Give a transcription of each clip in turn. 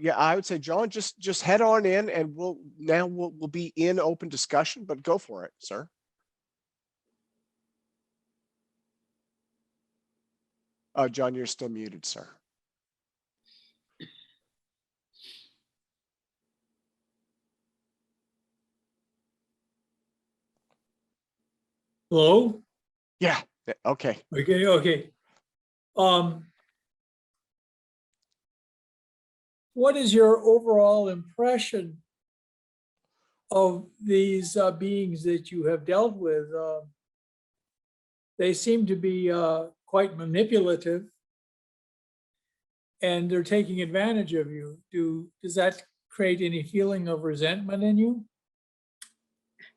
Yeah, I would say, John, just head on in, and we'll be in open discussion, but go for it, sir. John, you're still muted, sir. Hello? Yeah, okay. Okay. What is your overall impression of these beings that you have dealt with? They seem to be quite manipulative, and they're taking advantage of you. Does that create any feeling of resentment in you?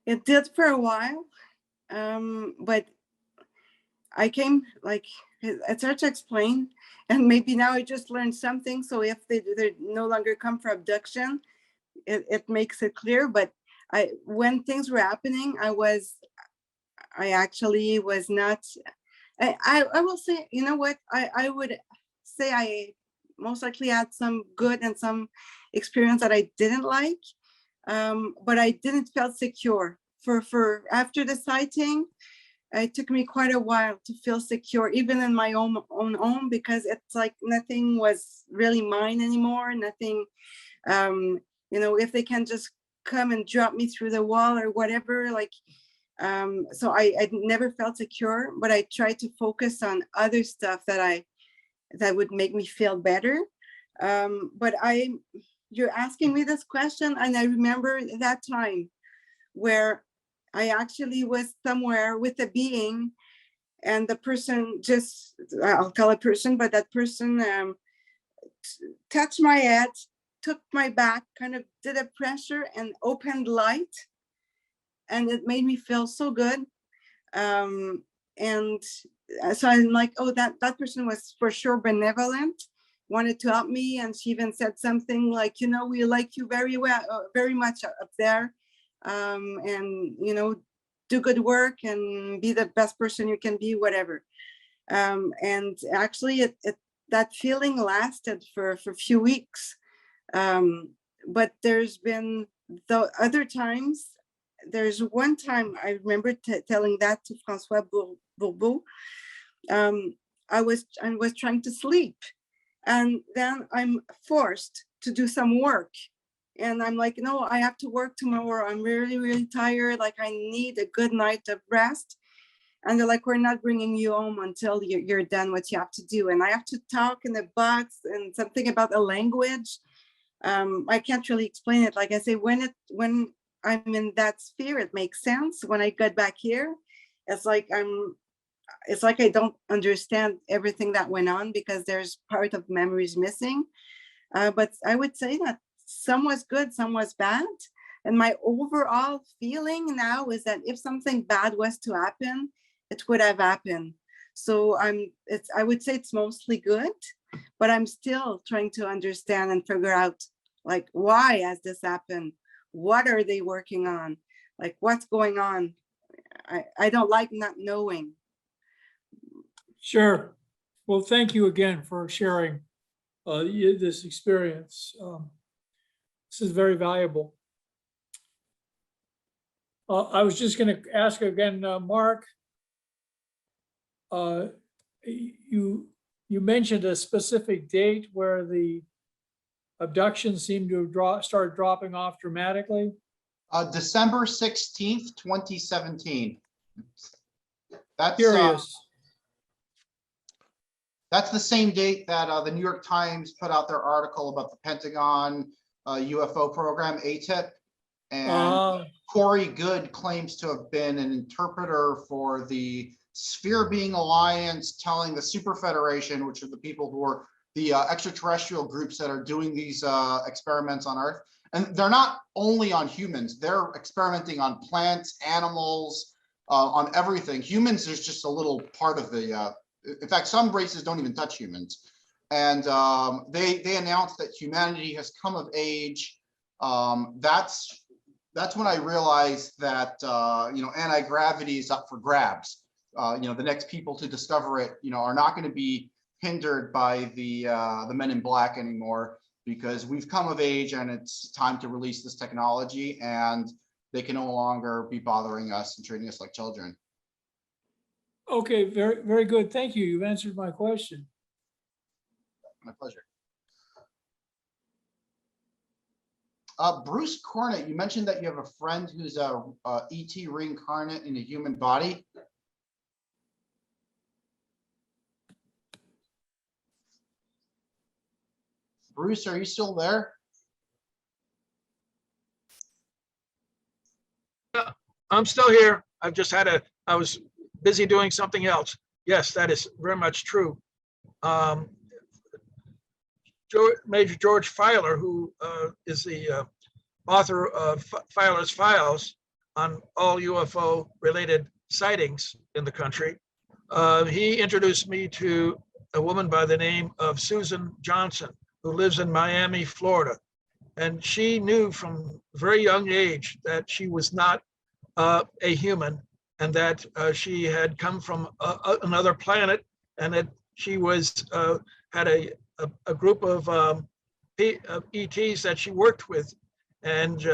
It did for a while, but I came, like, it's hard to explain, and maybe now I just learned something. So if they no longer come for abduction, it makes it clear. But when things were happening, I actually was not. I will say, you know what? I would say I most likely had some good and some experience that I didn't like, but I didn't feel secure. For after the sighting, it took me quite a while to feel secure, even in my own home, because it's like nothing was really mine anymore. Nothing, you know, if they can just come and drop me through the wall or whatever, like, so I never felt secure, but I tried to focus on other stuff that would make me feel better. But you're asking me this question, and I remember that time where I actually was somewhere with a being, and the person just, I'll call a person, but that person touched my head, took my back, kind of did a pressure and opened light. And it made me feel so good. And so I'm like, oh, that person was for sure benevolent, wanted to help me. And she even said something like, you know, we like you very well, very much up there. And, you know, do good work and be the best person you can be, whatever. And actually that feeling lasted for a few weeks. But there's been the other times. There's one time I remember telling that to François Bourbeau. I was trying to sleep, and then I'm forced to do some work. And I'm like, no, I have to work tomorrow. I'm really, really tired. Like, I need a good night of rest. And they're like, we're not bringing you home until you're done what you have to do. And I have to talk in the box and something about a language. I can't really explain it. Like I say, when I'm in that sphere, it makes sense. When I got back here, it's like I don't understand everything that went on, because there's part of memories missing. But I would say that some was good, some was bad. And my overall feeling now is that if something bad was to happen, it would have happened. So I would say it's mostly good, but I'm still trying to understand and figure out, like, why has this happened? What are they working on? Like, what's going on? I don't like not knowing. Sure. Well, thank you again for sharing this experience. This is very valuable. I was just going to ask again, Mark, you mentioned a specific date where the abductions seem to have started dropping off dramatically. December 16th, 2017. That's Curious. That's the same date that the New York Times put out their article about the Pentagon UFO program, ATIP. And Corey Good claims to have been an interpreter for the Sphere Being Alliance, telling the Super Federation, which are the people who are the extraterrestrial groups that are doing these experiments on Earth. And they're not only on humans, they're experimenting on plants, animals, on everything. Humans is just a little part of the, in fact, some races don't even touch humans. And they announced that humanity has come of age. That's when I realized that, you know, anti-gravity is up for grabs. You know, the next people to discover it, you know, are not going to be hindered by the men in black anymore. because we've come of age and it's time to release this technology, and they can no longer be bothering us and treating us like children. Okay, very, very good. Thank you. You've answered my question. My pleasure. Bruce Cornett, you mentioned that you have a friend who's a ET reincarnate in a human body. Bruce, are you still there? I'm still here. I was busy doing something else. Yes, that is very much true. Major George Filer, who is the author of Filer's Files on all UFO related sightings in the country, he introduced me to a woman by the name of Susan Johnson, who lives in Miami, Florida. And she knew from a very young age that she was not a human, and that she had come from another planet, and that she was had a group of ETs that she worked with. And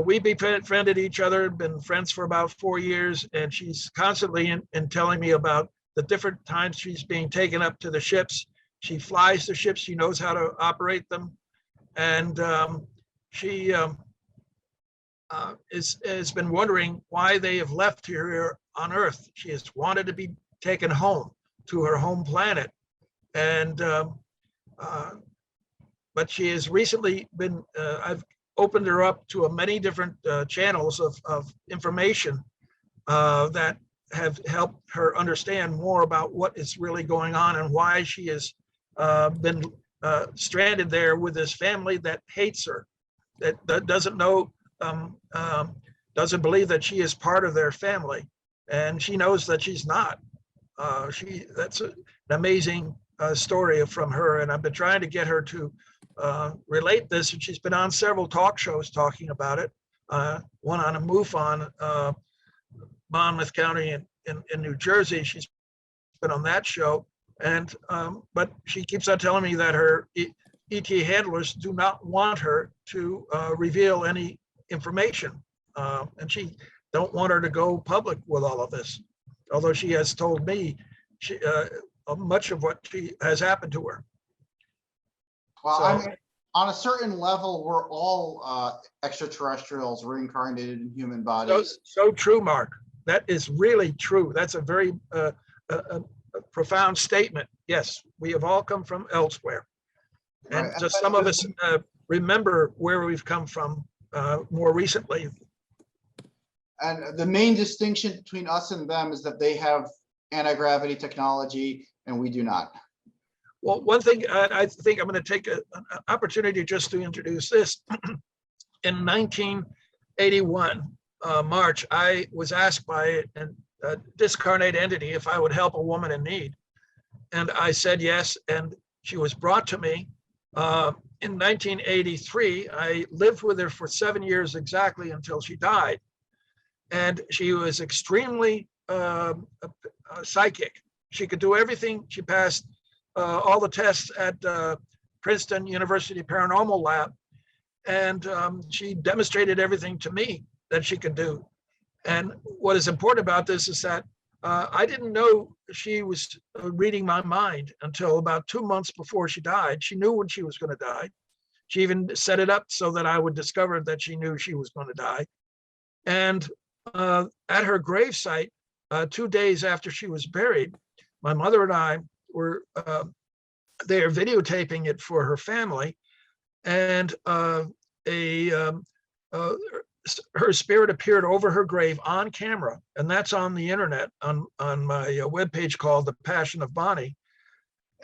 we befriended each other, been friends for about 4 years, and she's constantly in telling me about the different times she's being taken up to the ships. She flies the ships, she knows how to operate them, and she has been wondering why they have left here on Earth. She has wanted to be taken home to her home planet, and but she has recently been. I've opened her up to many different channels of information that have helped her understand more about what is really going on and why she has been stranded there with this family that hates her, that doesn't know. Doesn't believe that she is part of their family, and she knows that she's not. That's an amazing story from her, and I've been trying to get her to relate this, and she's been on several talk shows talking about it. One on a MUFON, Monmouth County in New Jersey. She's been on that show, and but she keeps on telling me that her ET handlers do not want her to reveal any information, and she don't want her to go public with all of this, although she has told me much of what has happened to her. Well, So, I mean, on a certain level, we're all extraterrestrials reincarnated in human bodies. so true, Mark. That is really true. That's a very a profound statement. Yes, we have all come from elsewhere, and Right. just some of us remember where we've come from more recently. And the main distinction between us and them is that they have anti-gravity technology and we do not. Well, one thing I think I'm going to take an opportunity just to introduce this. In 1981, March, I was asked by a discarnate entity if I would help a woman in need. And I said yes, and she was brought to me. In 1983, I lived with her for 7 years exactly until she died. And she was extremely psychic. She could do everything. She passed all the tests at Princeton University Paranormal Lab. And she demonstrated everything to me that she could do. And what is important about this is that I didn't know she was reading my mind until about 2 months before she died. She knew when she was going to die. She even set it up so that I would discover that she knew she was going to die. And at her gravesite, 2 days after she was buried, my mother and I were there videotaping it for her family. And her spirit appeared over her grave on camera, and that's on the internet on my webpage called The Passion of Bonnie.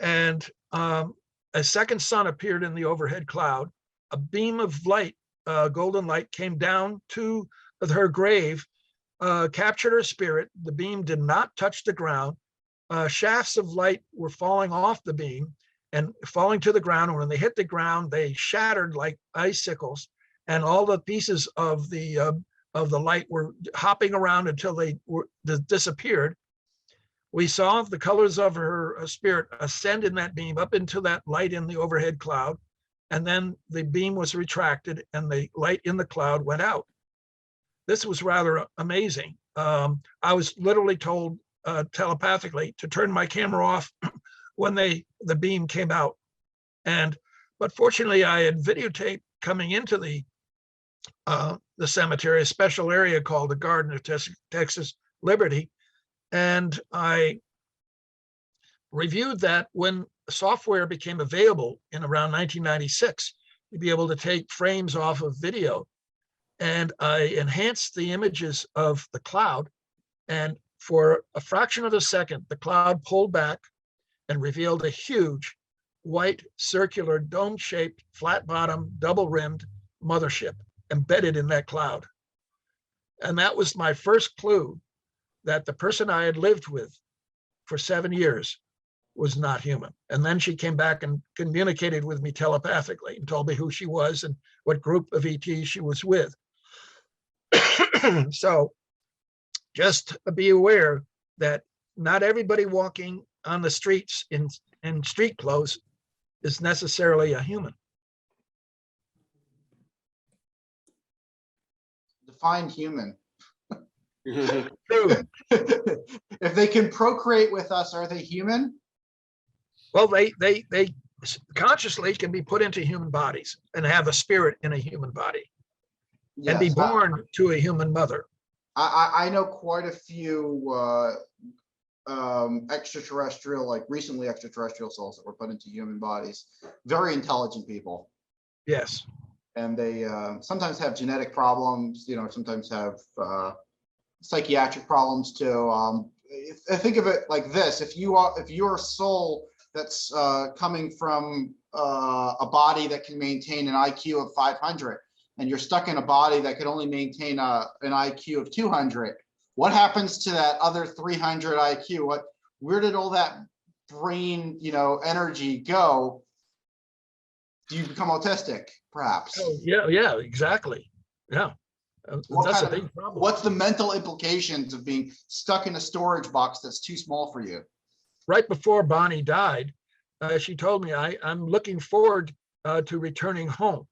And a second sun appeared in the overhead cloud. A beam of light, golden light, came down to her grave, captured her spirit. The beam did not touch the ground. Shafts of light were falling off the beam and falling to the ground. And when they hit the ground, they shattered like icicles. And all the pieces of the light were hopping around until they disappeared. We saw the colors of her spirit ascend in that beam up into that light in the overhead cloud. and then the beam was retracted and the light in the cloud went out. This was rather amazing. I was literally told telepathically to turn my camera off when the beam came out. But fortunately, I had videotaped coming into the cemetery, a special area called the Garden of Texas Liberty. And I reviewed that when software became available in around 1996, you'd be able to take frames off of video. And I enhanced the images of the cloud. And for a fraction of a second, the cloud pulled back and revealed a huge white circular dome-shaped, flat-bottom, double-rimmed mothership embedded in that cloud. And that was my first clue that the person I had lived with for 7 years was not human. And then she came back and communicated with me telepathically and told me who she was and what group of ETs she was with. So just be aware that not everybody walking on the streets in street clothes is necessarily a human. Define human. True. If they can procreate with us, are they human? Well, they consciously can be put into human bodies and have a spirit in a human body and be Yes, born to a human mother. I know quite a few extraterrestrial, like recently extraterrestrial souls that were put into human bodies. Very intelligent people. Yes. And they sometimes have genetic problems, sometimes have psychiatric problems too. Think of it like this: if you're a soul that's coming from a body that can maintain an IQ of 500, and you're stuck in a body that could only maintain an IQ of 200, what happens to that other 300 IQ? Where did all that brain, energy go? Do you become autistic, perhaps? Oh, yeah, exactly. Yeah. That's a big problem. What's the mental implications of being stuck in a storage box that's too small for you? Right before Bonnie died, she told me, I'm looking forward to returning home.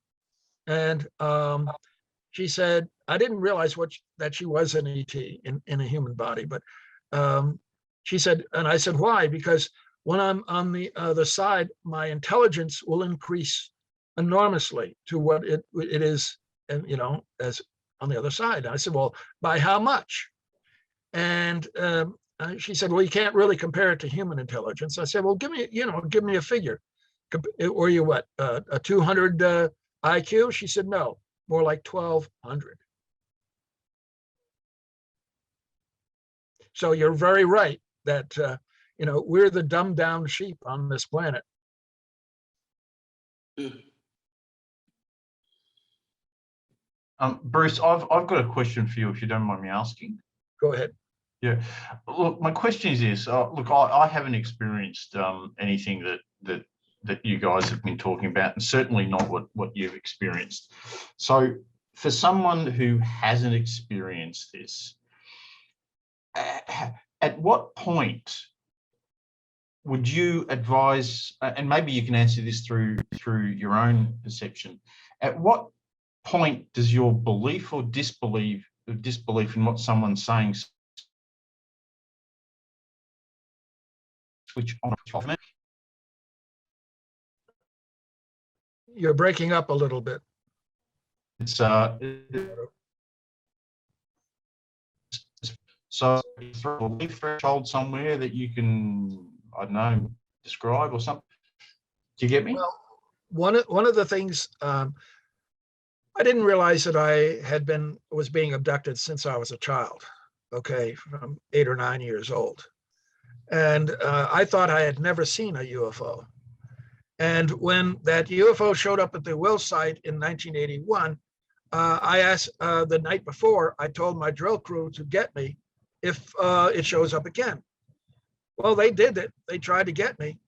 And she said, I didn't realize that she was an ET in a human body, but she said, and I said, why? Because when I'm on the other side, my intelligence will increase enormously to what it is, and as on the other side. I said, well, by how much? And she said, well, you can't really compare it to human intelligence. I said, well, give me a figure. Or you what, a 200 IQ? She said, no, more like 1,200. So you're very right that, we're the dumbed down sheep on this planet. Bruce, I've got a question for you, if you don't mind me asking. Go ahead. Yeah. Look, my question is this. Look, I haven't experienced anything that you guys have been talking about, and certainly not what you've experienced. So for someone who hasn't experienced this, at what point would you advise, and maybe you can answer this through your own perception, at what point does your belief or disbelief in what someone's saying switch on or off? You're breaking up a little bit. It's so is there a belief threshold somewhere that you can, I don't know, describe or something? Do you get me? Well, one of the things, I didn't realize that I was being abducted since I was a child, okay, from 8 or 9 years old. And I thought I had never seen a UFO. And when that UFO showed up at the Will site in 1981, I asked the night before, I told my drill crew to get me if it shows up again. Well, they did it. They tried to get me,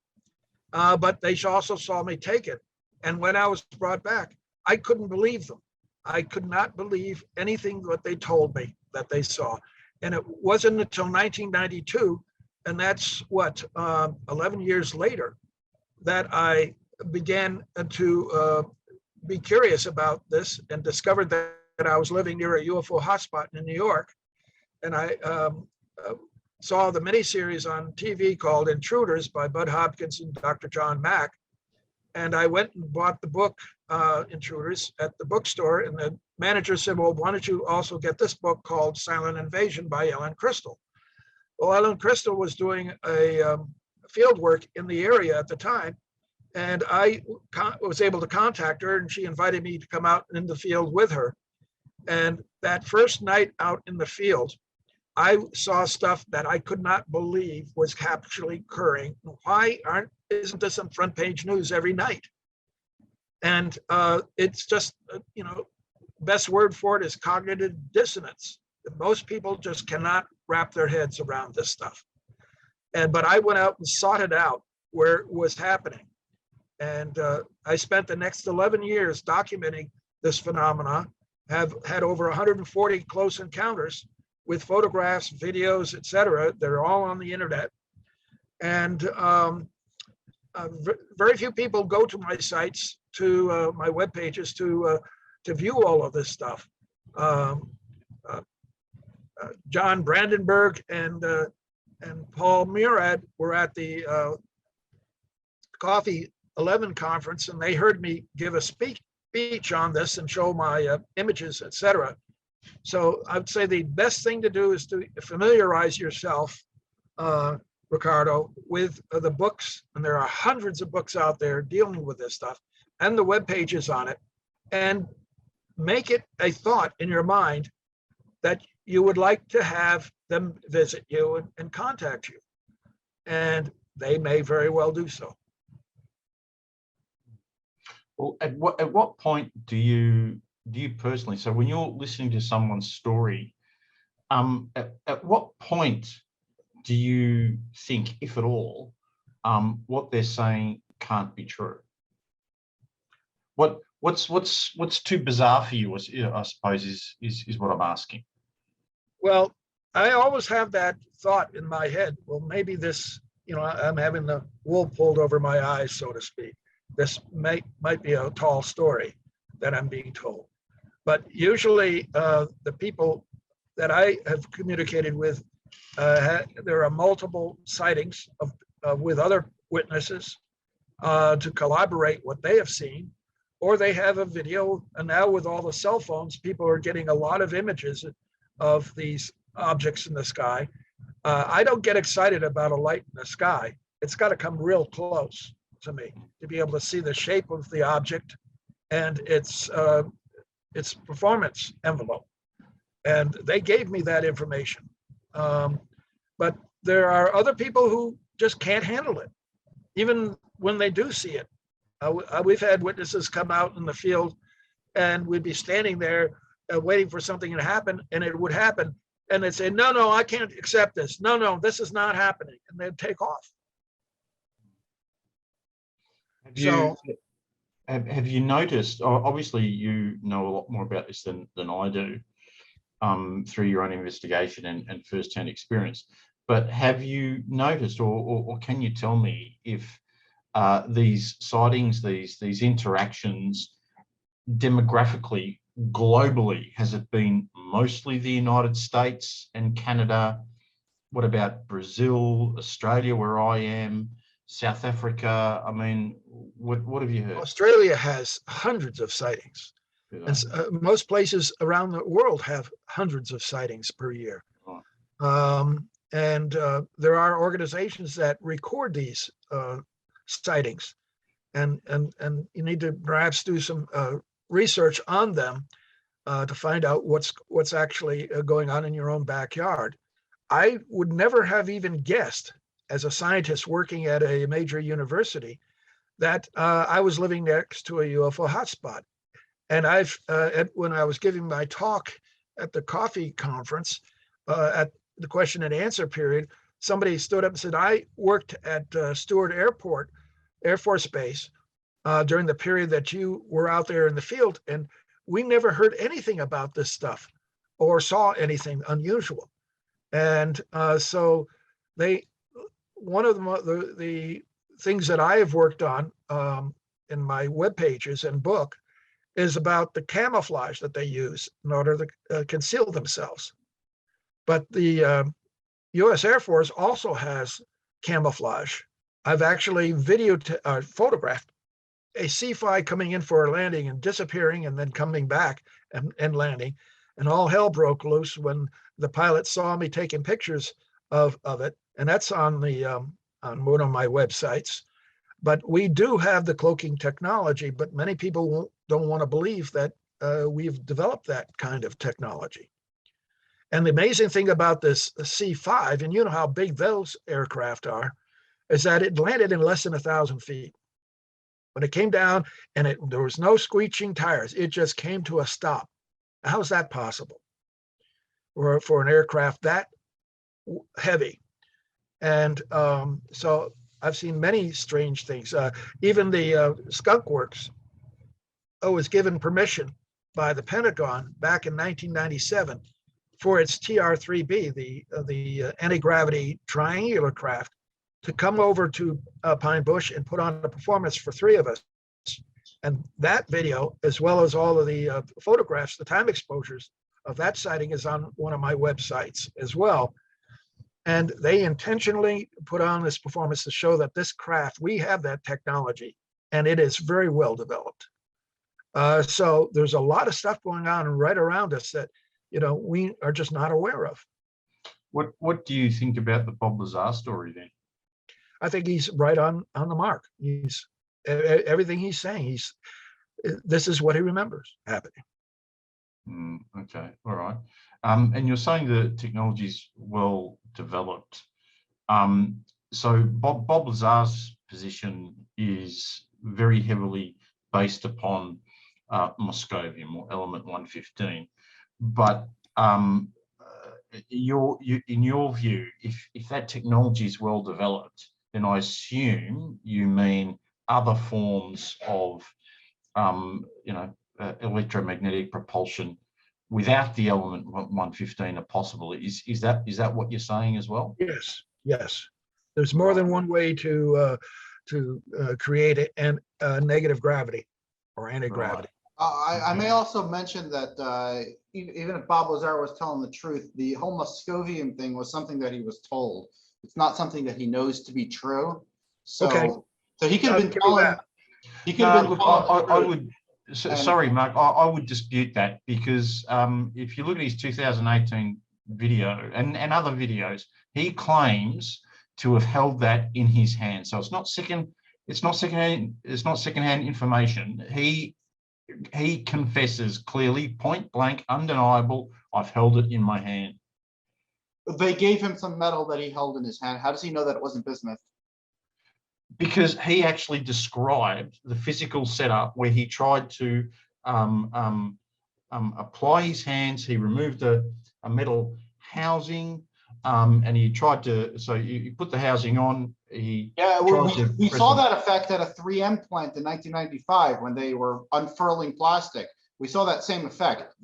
but they also saw me take it. And when I was brought back, I couldn't believe them. I could not believe anything that they told me that they saw. And it wasn't until 1992, and that's what, 11 years later, that I began to be curious about this and discovered that I was living near a UFO hotspot in New York. And I saw the miniseries on TV called Intruders by Bud Hopkins and Dr. John Mack. And I went and bought the book, Intruders, at the bookstore. And the manager said, well, why don't you also get this book called Silent Invasion by Ellen Crystal? Well, Ellen Crystal was doing a field work in the area at the time. And I was able to contact her, and she invited me to come out in the field with her. And that first night out in the field, I saw stuff that I could not believe was actually occurring. Why isn't this on front page news every night? And it's just, best word for it is cognitive dissonance. Most people just cannot wrap their heads around this stuff. But I went out and sought it out where it was happening. And I spent the next 11 years documenting this phenomena, have had over 140 close encounters with photographs, videos, etc. They're all on the internet. And very few people go to my sites, to my web pages to view all of this stuff. John Brandenburg and Paul Murad were at the Coffee 11 conference, and they heard me give a speech on this and show my images, etc. So I would say the best thing to do is to familiarize yourself, Riccardo, with the books, and there are hundreds of books out there dealing with this stuff, and the web pages on it, and make it a thought in your mind that you would like to have them visit you and contact you, and they may very well do so. Well, at what point do you personally, so when you're listening to someone's story, at what point do you think, if at all, what they're saying can't be true? What's too bizarre for you, I suppose, is what I'm asking. Well, I always have that thought in my head. Well, maybe this, I'm having the wool pulled over my eyes, so to speak. This might be a tall story that I'm being told. But usually the people that I have communicated with, there are multiple sightings with other witnesses to collaborate what they have seen, or they have a video. And now with all the cell phones, people are getting a lot of images of these objects in the sky. I don't get excited about a light in the sky. It's got to come real close to me to be able to see the shape of the object and its performance envelope. And they gave me that information. But there are other people who just can't handle it, even when they do see it. We've had witnesses come out in the field, and we'd be standing there waiting for something to happen, and it would happen. And they'd say, no, I can't accept this. No, this is not happening. And they'd take off. Have you noticed, obviously you know a lot more about this than I do through your own investigation and first-hand experience, but have you noticed, or can you tell me if these sightings, these interactions demographically, globally, has it been mostly the United States and Canada? What about Brazil, Australia, where I am, South Africa? I mean, what have you heard? Australia has hundreds of sightings. And most places around the world have hundreds of sightings per year. Right. There are organizations that record these sightings, and you need to perhaps do some research on them to find out what's actually going on in your own backyard. I would never have even guessed, as a scientist working at a major university, that I was living next to a UFO hotspot. And when I was giving my talk at the coffee conference, at the question and answer period, somebody stood up and said, I worked at Stewart Airport, Air Force Base, during the period that you were out there in the field, and we never heard anything about this stuff or saw anything unusual. And so one of the things that I have worked on in my web pages and book is about the camouflage that they use in order to conceal themselves. But the U.S. Air Force also has camouflage. I've actually photographed a C-5 coming in for a landing and disappearing and then coming back and landing. And all hell broke loose when the pilot saw me taking pictures of it. And that's on on one of my websites. But we do have the cloaking technology, but many people don't want to believe that we've developed that kind of technology. And the amazing thing about this C-5, and you know how big those aircraft are, is that it landed in less than 1,000 feet. When it came down and there was no screeching tires, it just came to a stop. How is that possible? Or for an aircraft that heavy? And so I've seen many strange things. Even the Skunk Works was given permission by the Pentagon back in 1997 for its TR-3B, the anti-gravity triangular craft, to come over to Pine Bush and put on a performance for 3 of us. And that video, as well as all of the photographs, the time exposures of that sighting, is on one of my websites as well. And they intentionally put on this performance to show that this craft, we have that technology, and it is very well developed. So there's a lot of stuff going on right around us that, you know, we are just not aware of. What do you think about the Bob Lazar story then? I think he's right on the mark. He's everything he's saying. This is what he remembers happening. Okay, all right. And you're saying the technology is well developed. So Bob Lazar's position is very heavily based upon moscovium or element 115. But in your view, if that technology is well developed, then I assume you mean other forms of electromagnetic propulsion without the element 115 are possible. Is that what you're saying as well? Yes. There's more than one way to create a negative gravity or anti-gravity. I may also mention that even if Bob Lazar was telling the truth, the whole moscovium thing was something that he was told. It's not something that he knows to be true. So, okay. So he could have been telling. He could have been. I would. Sorry, Mark. I would dispute that because if you look at his 2018 video and other videos, he claims to have held that in his hand. So it's not secondhand information. He confesses clearly, point blank, undeniable, I've held it in my hand. They gave him some metal that he held in his hand. How does he know that it wasn't bismuth? Because he actually described the physical setup where he tried to apply his hands. He removed a metal housing and he tried to, so you put the housing on. We saw that effect at a 3M plant in 1995 when they were unfurling plastic. We saw that same effect.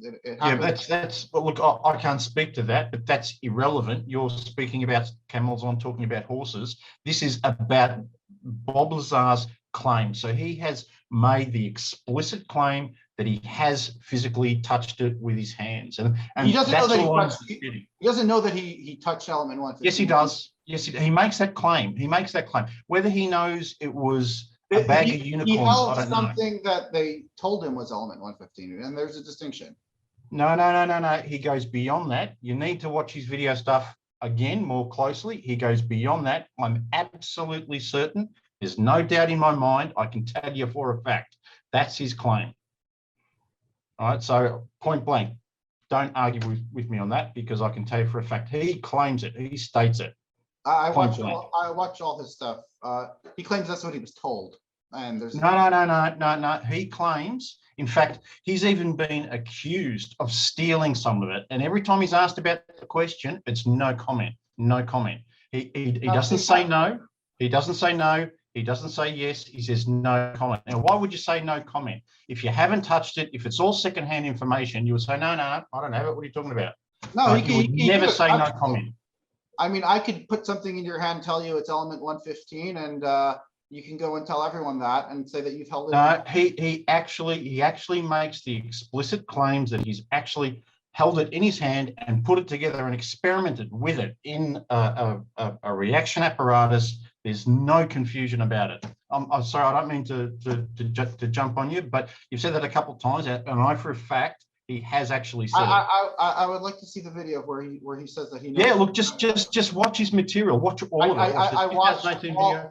That's look, I can't speak to that, but that's irrelevant. You're speaking about camels, I'm talking about horses. This is about Bob Lazar's claim. So he has made the explicit claim that he has physically touched it with his hands. And he doesn't know that he doesn't know that he touched element 115. Yes, he does. Yes, he makes that claim. He makes that claim. Whether he knows it was a bag of unicorns, he held I don't know. something that they told him was element 115, and there's a distinction. No. He goes beyond that. You need to watch his video stuff again more closely. He goes beyond that. I'm absolutely certain. There's no doubt in my mind. I can tell you for a fact. That's his claim. All right. So point blank, don't argue with me on that because I can tell you for a fact he claims it. He states it. I watch all his stuff. He claims that's what he was told. And there's no. He claims, in fact, he's even been accused of stealing some of it. And every time he's asked about the question, it's no comment. No comment. He doesn't say no. He doesn't say no. He doesn't say yes. He says no comment. Now, why would you say no comment? If you haven't touched it, if it's all secondhand information, you would say, no, I don't have it. What are you talking about? No, he never say no comment. I mean, I could put something in your hand, tell you it's element 115, and you can go and tell everyone that and say that you've held it. No, he actually makes the explicit claims that he's actually held it in his hand and put it together and experimented with it in a reaction apparatus. There's no confusion about it. I'm sorry, I don't mean to jump on you, but you've said that a couple of times, and I for a fact he has actually said it. I would like to see the video where he says that he knows. Yeah, look, just watch his material. Watch all of it.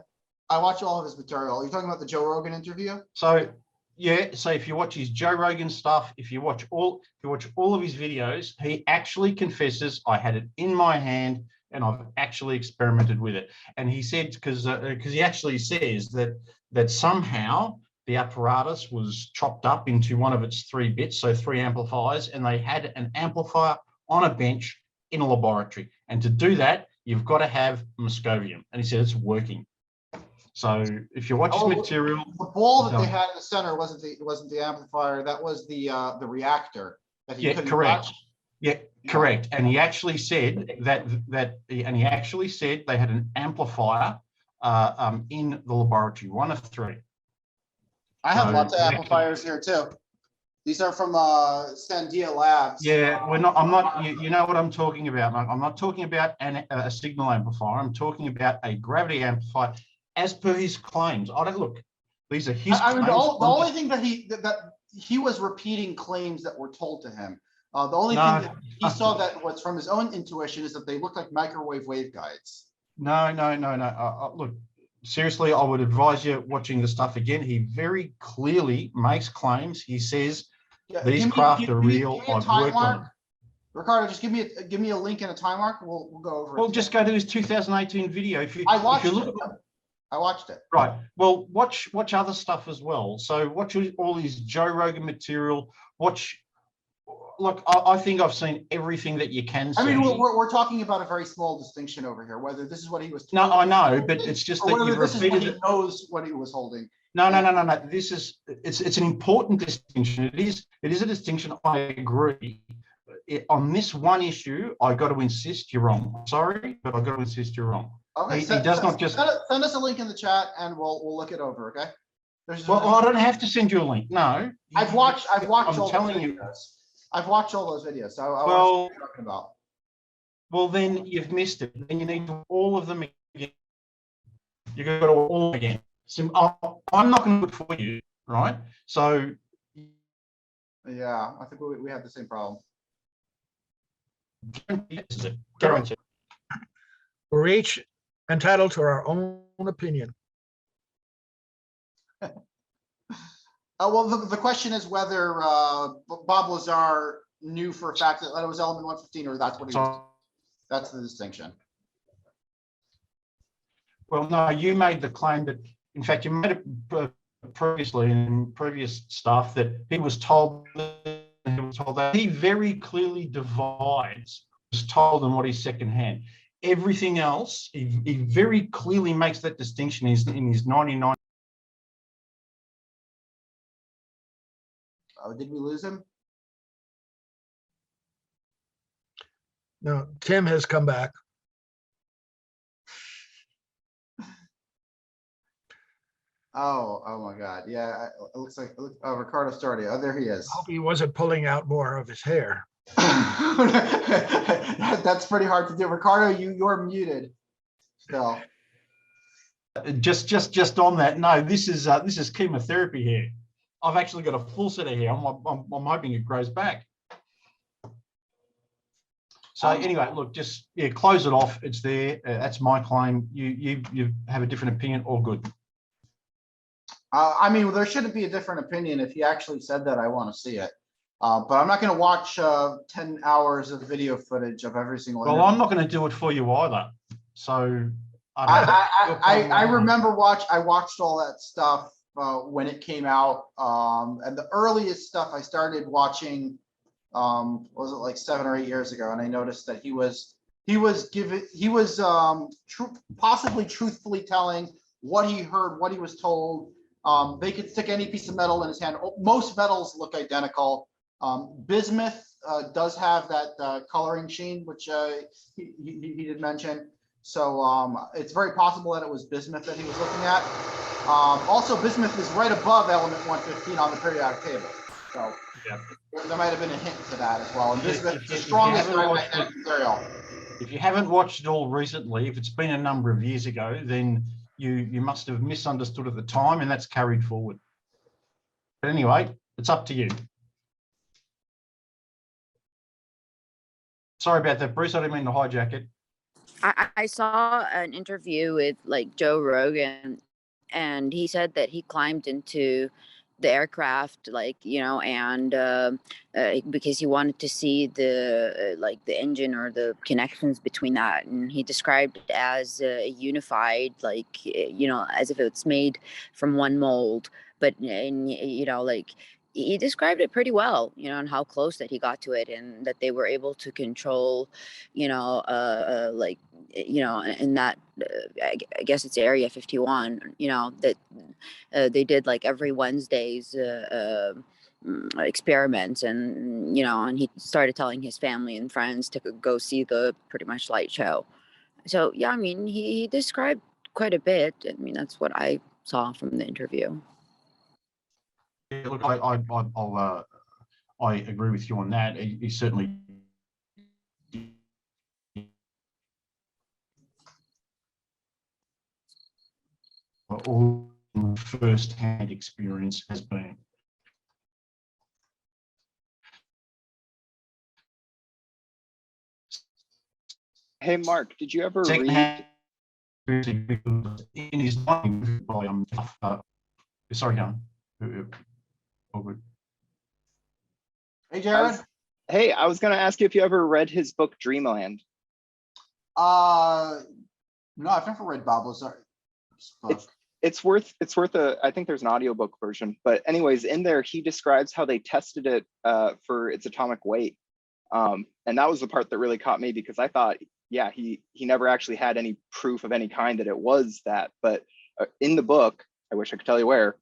I watch all of his material. Are you talking about the Joe Rogan interview? So yeah, so if you watch his Joe Rogan stuff, if you watch all of his videos, he actually confesses, I had it in my hand and I've actually experimented with it. And he said, because he actually says that somehow the apparatus was chopped up into one of its 3 bits, so 3 amplifiers, and they had an amplifier on a bench in a laboratory. And to do that, you've got to have moscovium. And he said it's working. So if you watch his material, the ball that they had in the center wasn't the amplifier. That was the reactor that he couldn't correct. touch. Yeah, correct. And he actually said they had an amplifier in the laboratory, 1 of 3. I have lots of amplifiers here too. These are from Sandia Labs. Yeah, I'm not. You know what I'm talking about, Mark. I'm not talking about a signal amplifier. I'm talking about a gravity amplifier, as per his claims. I don't look. These are his. I mean, the only thing that he was repeating claims that were told to him. The only thing that he saw that was from his own intuition is that they look like microwave waveguides. No. Look, seriously, I would advise you watching the stuff again. He very clearly makes claims. He says these craft are real. I've worked on them. Ricardo, just give me a link and a time mark. We'll go over it. Well, just go to his 2018 video. I watched it. Right. Well, watch other stuff as well. So watch all his Joe Rogan material. Look, I think I've seen everything that you can see. I mean, we're talking about a very small distinction over here. Whether this is what he was told. No, I know, but it's just that you've repeated it. He knows what he was holding. No. It's an important distinction. It is a distinction. I agree. On this one issue, I got to insist you're wrong. I'm sorry, but I got to insist you're wrong. Okay, he does not just send us a link in the chat and we'll look it over. Okay. Well, I don't have to send you a link. No. I've watched. I'm telling you. I've watched all those videos. So I well, what you're talking about. Well, then you've missed it. Then you need to do all of them again. You got to do all again. So I'm not going to do it for you, right? So. Yeah, I think we have the same problem. Guaranteed. We're each entitled to our own opinion. Well, the question is whether Bob Lazar knew for a fact that it was element 115, or that's what he was. That's the distinction. Well, no, you made the claim that, in fact, you made it previously in previous stuff that he was told that he very clearly divides. Was told and what is secondhand. Everything else, he very clearly makes that distinction in his 99. Did we lose him? No, Tim has come back. Oh my God. Yeah, it looks like Riccardo Storti. Oh, there he is. I hope he wasn't pulling out more of his hair. That's pretty hard to do. Ricardo, you're muted still. Just on that, no, this is chemotherapy hair. I've actually got a full set of hair. I'm hoping it grows back. So anyway, look, just close it off. It's there. That's my claim. You have a different opinion. All good. I mean, there shouldn't be a different opinion. If he actually said that, I want to see it. But I'm not going to watch 10 hours of video footage of every single. Well, I'm not going to do it for you either. So I remember I watched all that stuff when it came out, and the earliest stuff I started watching was it like 7 or 8 years ago, and I noticed that he was possibly truthfully telling what he heard, what he was told. They could stick any piece of metal in his hand. Most metals look identical. Bismuth does have that coloring sheen, which he did mention. So it's very possible that it was bismuth that he was looking at. Also, bismuth is right above element 115 on the periodic table. So Yeah. there might have been a hint to that as well. And bismuth is the If you strongest haven't watched magnetic material. If you haven't watched it all recently, if it's been a number of years ago, then you must have misunderstood at the time, and that's carried forward. But anyway, it's up to you. Sorry about that, Bruce. I didn't mean to hijack it. I saw an interview with like Joe Rogan, and he said that he climbed into the aircraft, like, you know, and because he wanted to see the like the engine or the connections between that, and he described it as unified, like, you know, as if it's made from one mold, but you know, like, he described it pretty well, you know, and how close that he got to it, and that they were able to control, you know, like, you know, in that, I guess it's Area 51, you know, that they did like every Wednesday's experiments, and, you know, and he started telling his family and friends to go see the pretty much light show. So, yeah, I mean, he described quite a bit. I mean, that's what I saw from the interview. Yeah, look, I agree with you on that. He certainly all first-hand experience has been. Hey, Mark, did you ever read? Second-hand in his mind by sorry, John. Hey, Jared. Hey, I was going to ask you if you ever read his book Dreamland. No, I've never read Bob Lazar's book. It's worth I think there's an audiobook version, but anyways, in there he describes how they tested it for its atomic weight. And that was the part that really caught me, because I thought, yeah, he never actually had any proof of any kind that it was that. But in the book, I wish I could tell you where,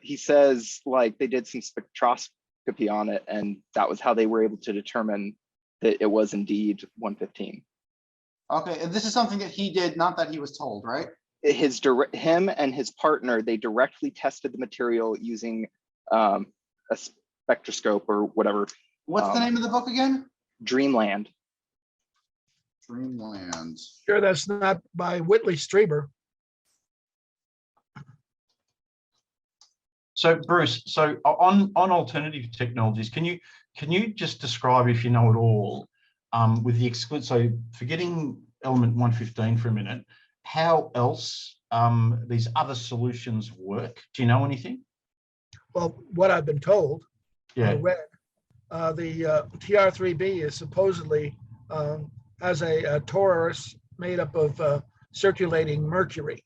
he says like they did some spectroscopy on it, and that was how they were able to determine that it was indeed 115. Okay, and this is something that he did, not that he was told, right? Him and his partner, they directly tested the material using a spectroscope or whatever. What's the name of the book again? Dreamland. Dreamland. Sure, that's not by Whitley Strieber. So Bruce, so on alternative technologies, can you just describe, if you know it all, with the exclude, so forgetting element 115 for a minute, how else these other solutions work? Do you know anything? Well, what I've been told, Yeah. I read, the TR3B is supposedly has a torus made up of circulating mercury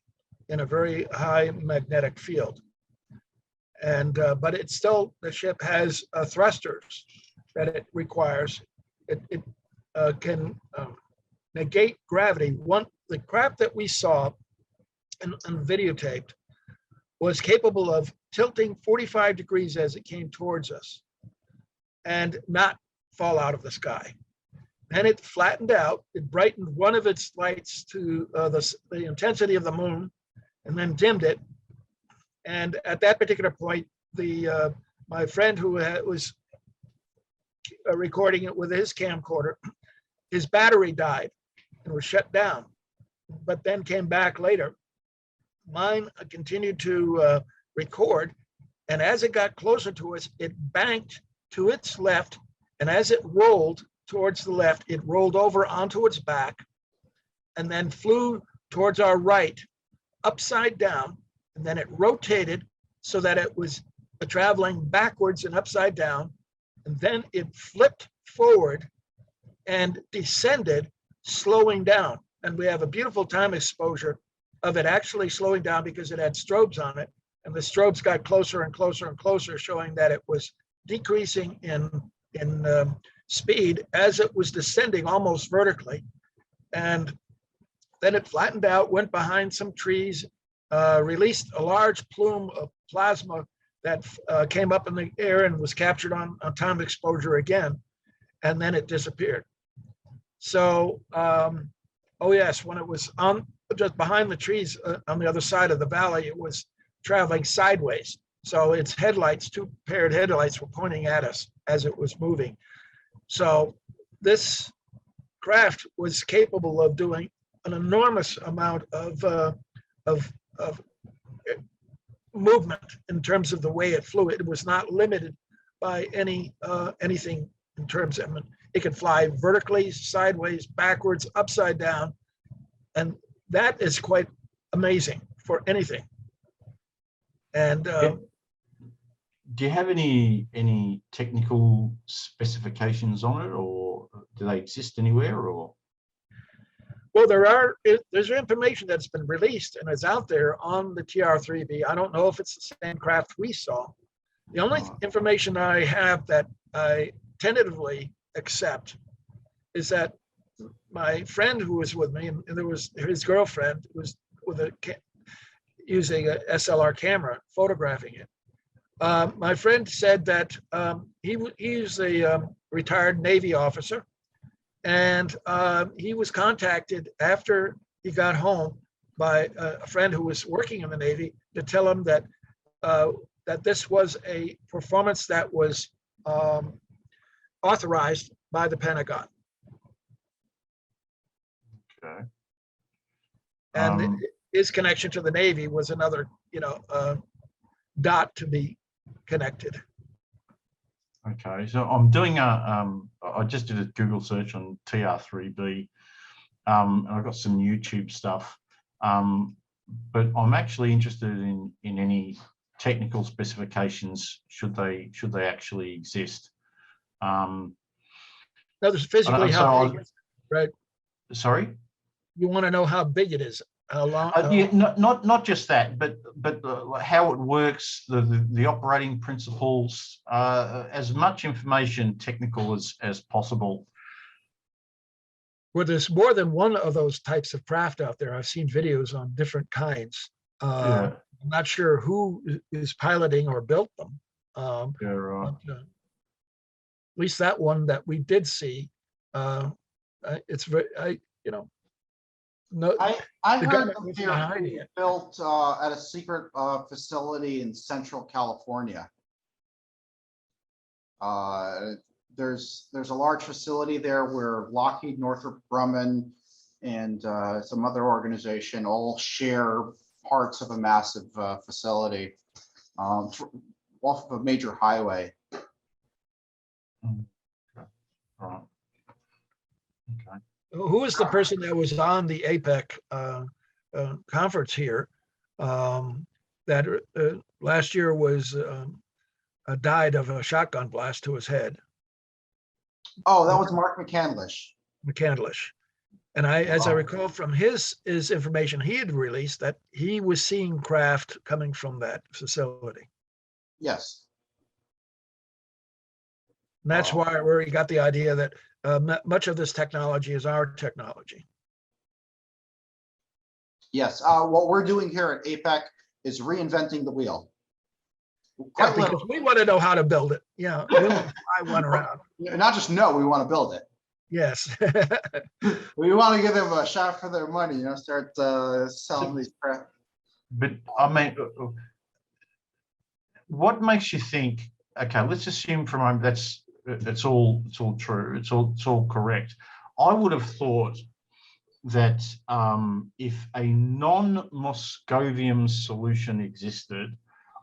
in a very high magnetic field. And but it's still, the ship has thrusters that it requires. It can negate gravity. The craft that we saw and videotaped was capable of tilting 45 degrees as it came towards us and not fall out of the sky. Then it flattened out. It brightened one of its lights to the intensity of the moon, and then dimmed it. And at that particular point, my friend who was recording it with his camcorder, his battery died and was shut down, but then came back later. Mine continued to record, and as it got closer to us, it banked to its left, and as it rolled towards the left, it rolled over onto its back and then flew towards our right, upside down, and then it rotated so that it was traveling backwards and upside down, and then it flipped forward and descended, slowing down. And we have a beautiful time exposure of it actually slowing down because it had strobes on it, and the strobes got closer and closer and closer, showing that it was decreasing in speed as it was descending almost vertically. And then it flattened out, went behind some trees, released a large plume of plasma that came up in the air and was captured on time exposure again, and then it disappeared. So Oh, yes, when it was on just behind the trees on the other side of the valley, it was traveling sideways. So its headlights, two paired headlights, were pointing at us as it was moving. So this craft was capable of doing an enormous amount of movement in terms of the way it flew. It was not limited by anything in terms of it could fly vertically, sideways, backwards, upside down, and that is quite amazing for anything. And do you have any technical specifications on it, or do they exist anywhere? Or well, there's information that's been released and is out there on the TR-3B. I don't know if it's the same craft we saw. The only information I have that I tentatively accept is that my friend who was with me, and there was his girlfriend, was using a SLR camera photographing it. My friend said that he's a retired Navy officer, and he was contacted after he got home by a friend who was working in the Navy to tell him that that this was a performance that was authorized by the Pentagon. okay. And his connection to the Navy was another, dot to be connected. Okay, so I'm doing I just did a Google search on TR-3B, and I've got some YouTube stuff, but I'm actually interested in any technical specifications should they actually exist. Now, there's physically how big, right? Sorry? You want to know how big it is, how long? Yeah, not just that, but how it works, the operating principles, as much information technical as possible. Well, there's more than one of those types of craft out there. I've seen videos on different kinds. Yeah. I'm not sure who is piloting or built them. Yeah, right. But, at least that one that we did see, it's very, no, I the heard government them was here hiding it. built at a secret facility in Central California. There's a large facility there where Lockheed, Northrop Grumman, and some other organization all share parts of a massive facility off of a major highway. Okay. Right. Okay. Who was the person that was on the APEC conference here that last year was died of a shotgun blast to his head? Oh, that was Mark McCandlish. McCandlish. And as I recall from his information he had released, that he was seeing craft coming from that facility. Yes. And that's where he got the idea that much of this technology is our technology. Yes. What we're doing here at APEC is reinventing the wheel. Yeah, because we want to know how to build it. Yeah, we want to fly one around. Not just know, we want to build it. Yes. We want to give them a shot for their money, start selling these crap. But I mean, what makes you think, okay, let's assume for a moment it's all true, it's all correct. I would have thought that if a non-Moscovian solution existed,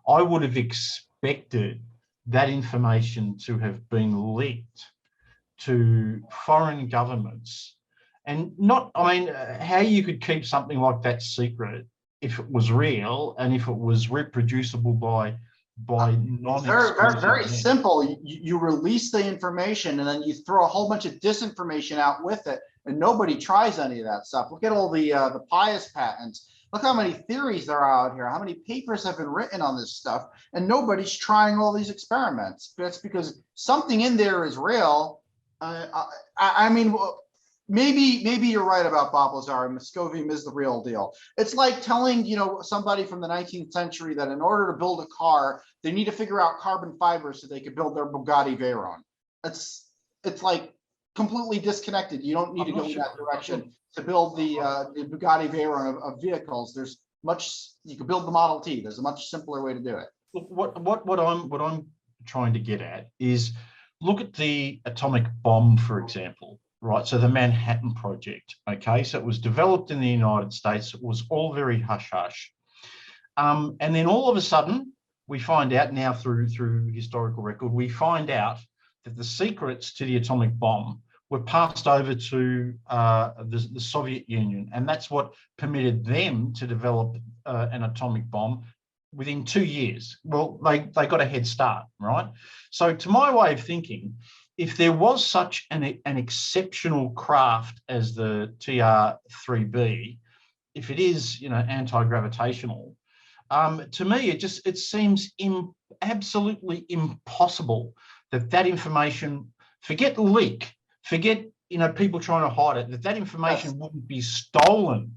I would have expected that information to have been leaked to foreign governments, and not, I mean, how you could keep something like that secret if it was real and if it was reproducible by non-exclusive. Very simple. You release the information and then you throw a whole bunch of disinformation out with it, and nobody tries any of that stuff. Look at all the pious patents. Look how many theories there are out here, how many papers have been written on this stuff, and nobody's trying all these experiments. That's because something in there is real. I mean, maybe you're right about Bob Lazar. Moscovium is the real deal. It's like telling somebody from the 19th century that in order to build a car, they need to figure out carbon fiber so they could build their Bugatti Veyron. It's like completely disconnected. You don't need to I'm go not in sure. that direction to build the Bugatti Veyron of vehicles. There's you can build the Model T. There's a much simpler way to do it. Look, what I'm trying to get at is look at the atomic bomb, for example, right? So the Manhattan Project, okay? So it was developed in the United States. It was all very hush-hush. And then all of a sudden, we find out now through historical record, we find out that the secrets to the atomic bomb were passed over to the Soviet Union. And that's what permitted them to develop an atomic bomb within 2 years. Well, they got a head start, right? So to my way of thinking, if there was such an exceptional craft as the TR-3B, if it is, anti-gravitational, to me, it seems absolutely impossible that information, forget leak, forget, people trying to hide it, that information wouldn't be stolen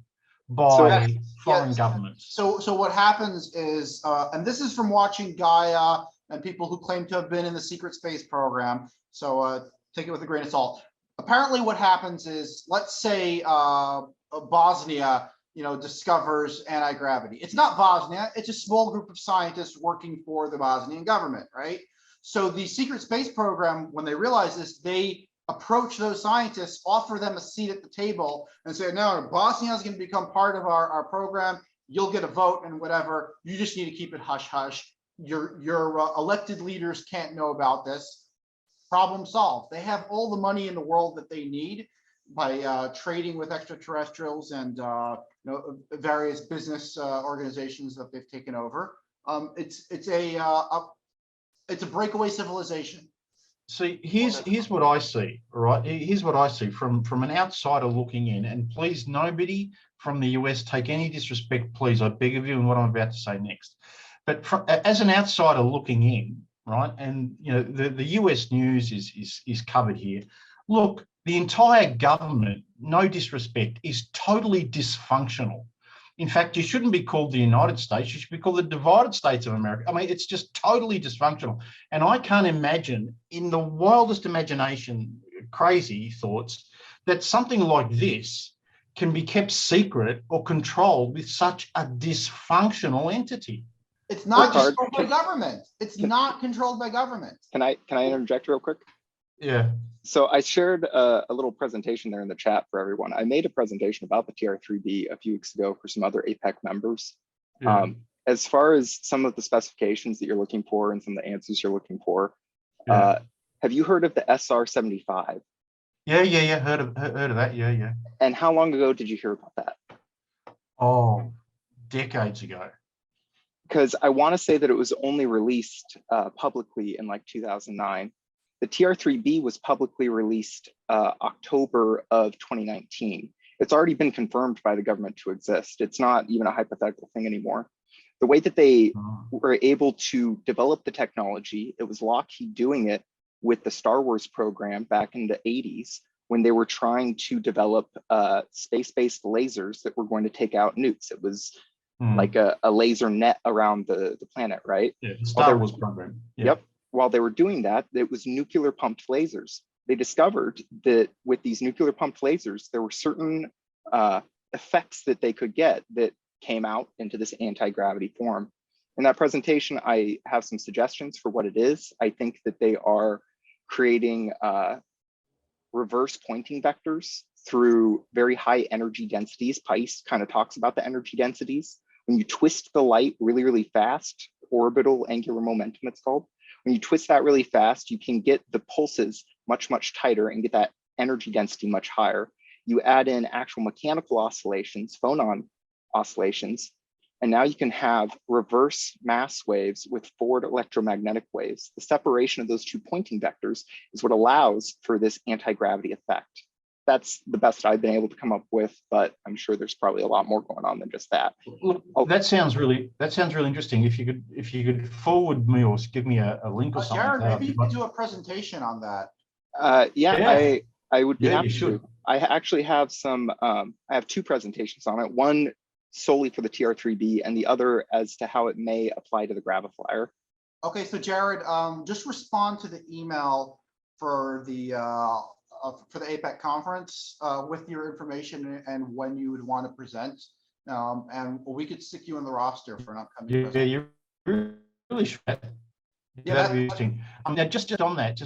by foreign governments. So what happens is, and this is from watching Gaia and people who claim to have been in the secret space program. So take it with a grain of salt. Apparently what happens is, let's say Bosnia, discovers anti-gravity. It's not Bosnia, it's a small group of scientists working for the Bosnian government, right? So the secret space program, when they realize this, they approach those scientists, offer them a seat at the table and say, no, Bosnia is going to become part of our program. You'll get a vote and whatever. You just need to keep it hush hush. Your elected leaders can't know about this. Problem solved. They have all the money in the world that they need by trading with extraterrestrials and various business organizations that they've taken over. It's a breakaway civilization. See, here's what I see, right? Here's what I see from an outsider looking in, and please, nobody from the US take any disrespect, please, I beg of you, in what I'm about to say next. But as an outsider looking in, right, and the US news is covered here. Look, the entire government, no disrespect, is totally dysfunctional. In fact, you shouldn't be called the United States. You should be called the Divided States of America. I mean, it's just totally dysfunctional. And I can't imagine, in the wildest imagination, crazy thoughts, that something like this can be kept secret or controlled with such a dysfunctional entity. It's not controlled by government. It's not controlled by government. Can I interject real quick? Yeah. So I shared a little presentation there in the chat for everyone. I made a presentation about the TR-3B a few weeks ago for some other APEC members. Yeah. As far as some of the specifications that you're looking for and some of the answers you're looking for, have you heard of the SR-75? Yeah. Heard of that. Yeah. And how long ago did you hear about that? Oh, decades ago. Because I want to say that it was only released publicly in like 2009. The TR-3B was publicly released October of 2019. It's already been confirmed by the government to exist. It's not even a hypothetical thing anymore. The way that they were able to develop the technology, it was Lockheed doing it with the Star Wars program back in the 80s when they were trying to develop space-based lasers that were going to take out nukes. It was like a laser net around the planet, right? Yeah, the Star Wars program. Yeah. Yep. While they were doing that, it was nuclear pumped lasers. They discovered that with these nuclear pumped lasers, there were certain effects that they could get that came out into this anti-gravity form. In that presentation, I have some suggestions for what it is. I think that they are creating reverse pointing vectors through very high energy densities. PICE kind of talks about the energy densities. When you twist the light really, really fast, orbital angular momentum it's called, when you twist that really fast, you can get the pulses much, much tighter and get that energy density much higher. You add in actual mechanical oscillations, phonon oscillations, and now you can have reverse mass waves with forward electromagnetic waves. The separation of those two pointing vectors is what allows for this anti-gravity effect. That's the best I've been able to come up with, but I'm sure there's probably a lot more going on than just that. Look, that sounds really interesting. If you could forward me or give me a link or something. Jared, maybe you could do a presentation on that. I would be happy you should. to. I actually have some. I have two presentations on it. One solely for the TR-3B, and the other as to how it may apply to the Graviflyer. Okay, so Jared, just respond to the email for the for the APEC conference with your information and when you would want to present. And we could stick you in the roster for an upcoming. Yeah, presentation. you really should. Yeah, That'd be interesting. Now, just on that,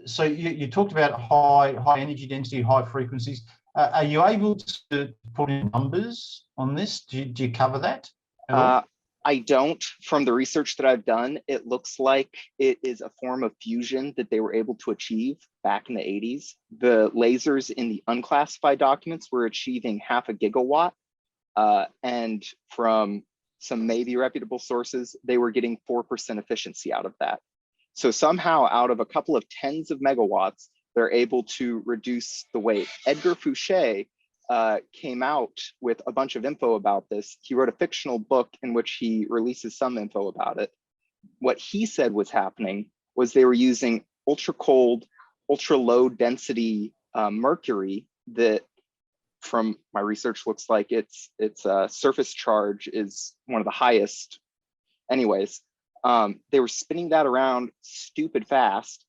so you talked about high energy density, high frequencies. Are you able to put in numbers on this? Do you cover that at all? I don't. From the research that I've done, it looks like it is a form of fusion that they were able to achieve back in the 80s. The lasers in the unclassified documents were achieving 0.5 gigawatt. And from some maybe reputable sources, they were getting 4% efficiency out of that. So somehow out of a couple of tens of megawatts, they're able to reduce the weight. Edgar Fouché came out with a bunch of info about this. He wrote a fictional book in which he releases some info about it. What he said was happening was they were using ultra cold, ultra low density mercury that, from my research, looks like its surface charge is one of the highest. Anyways, they were spinning that around stupid fast.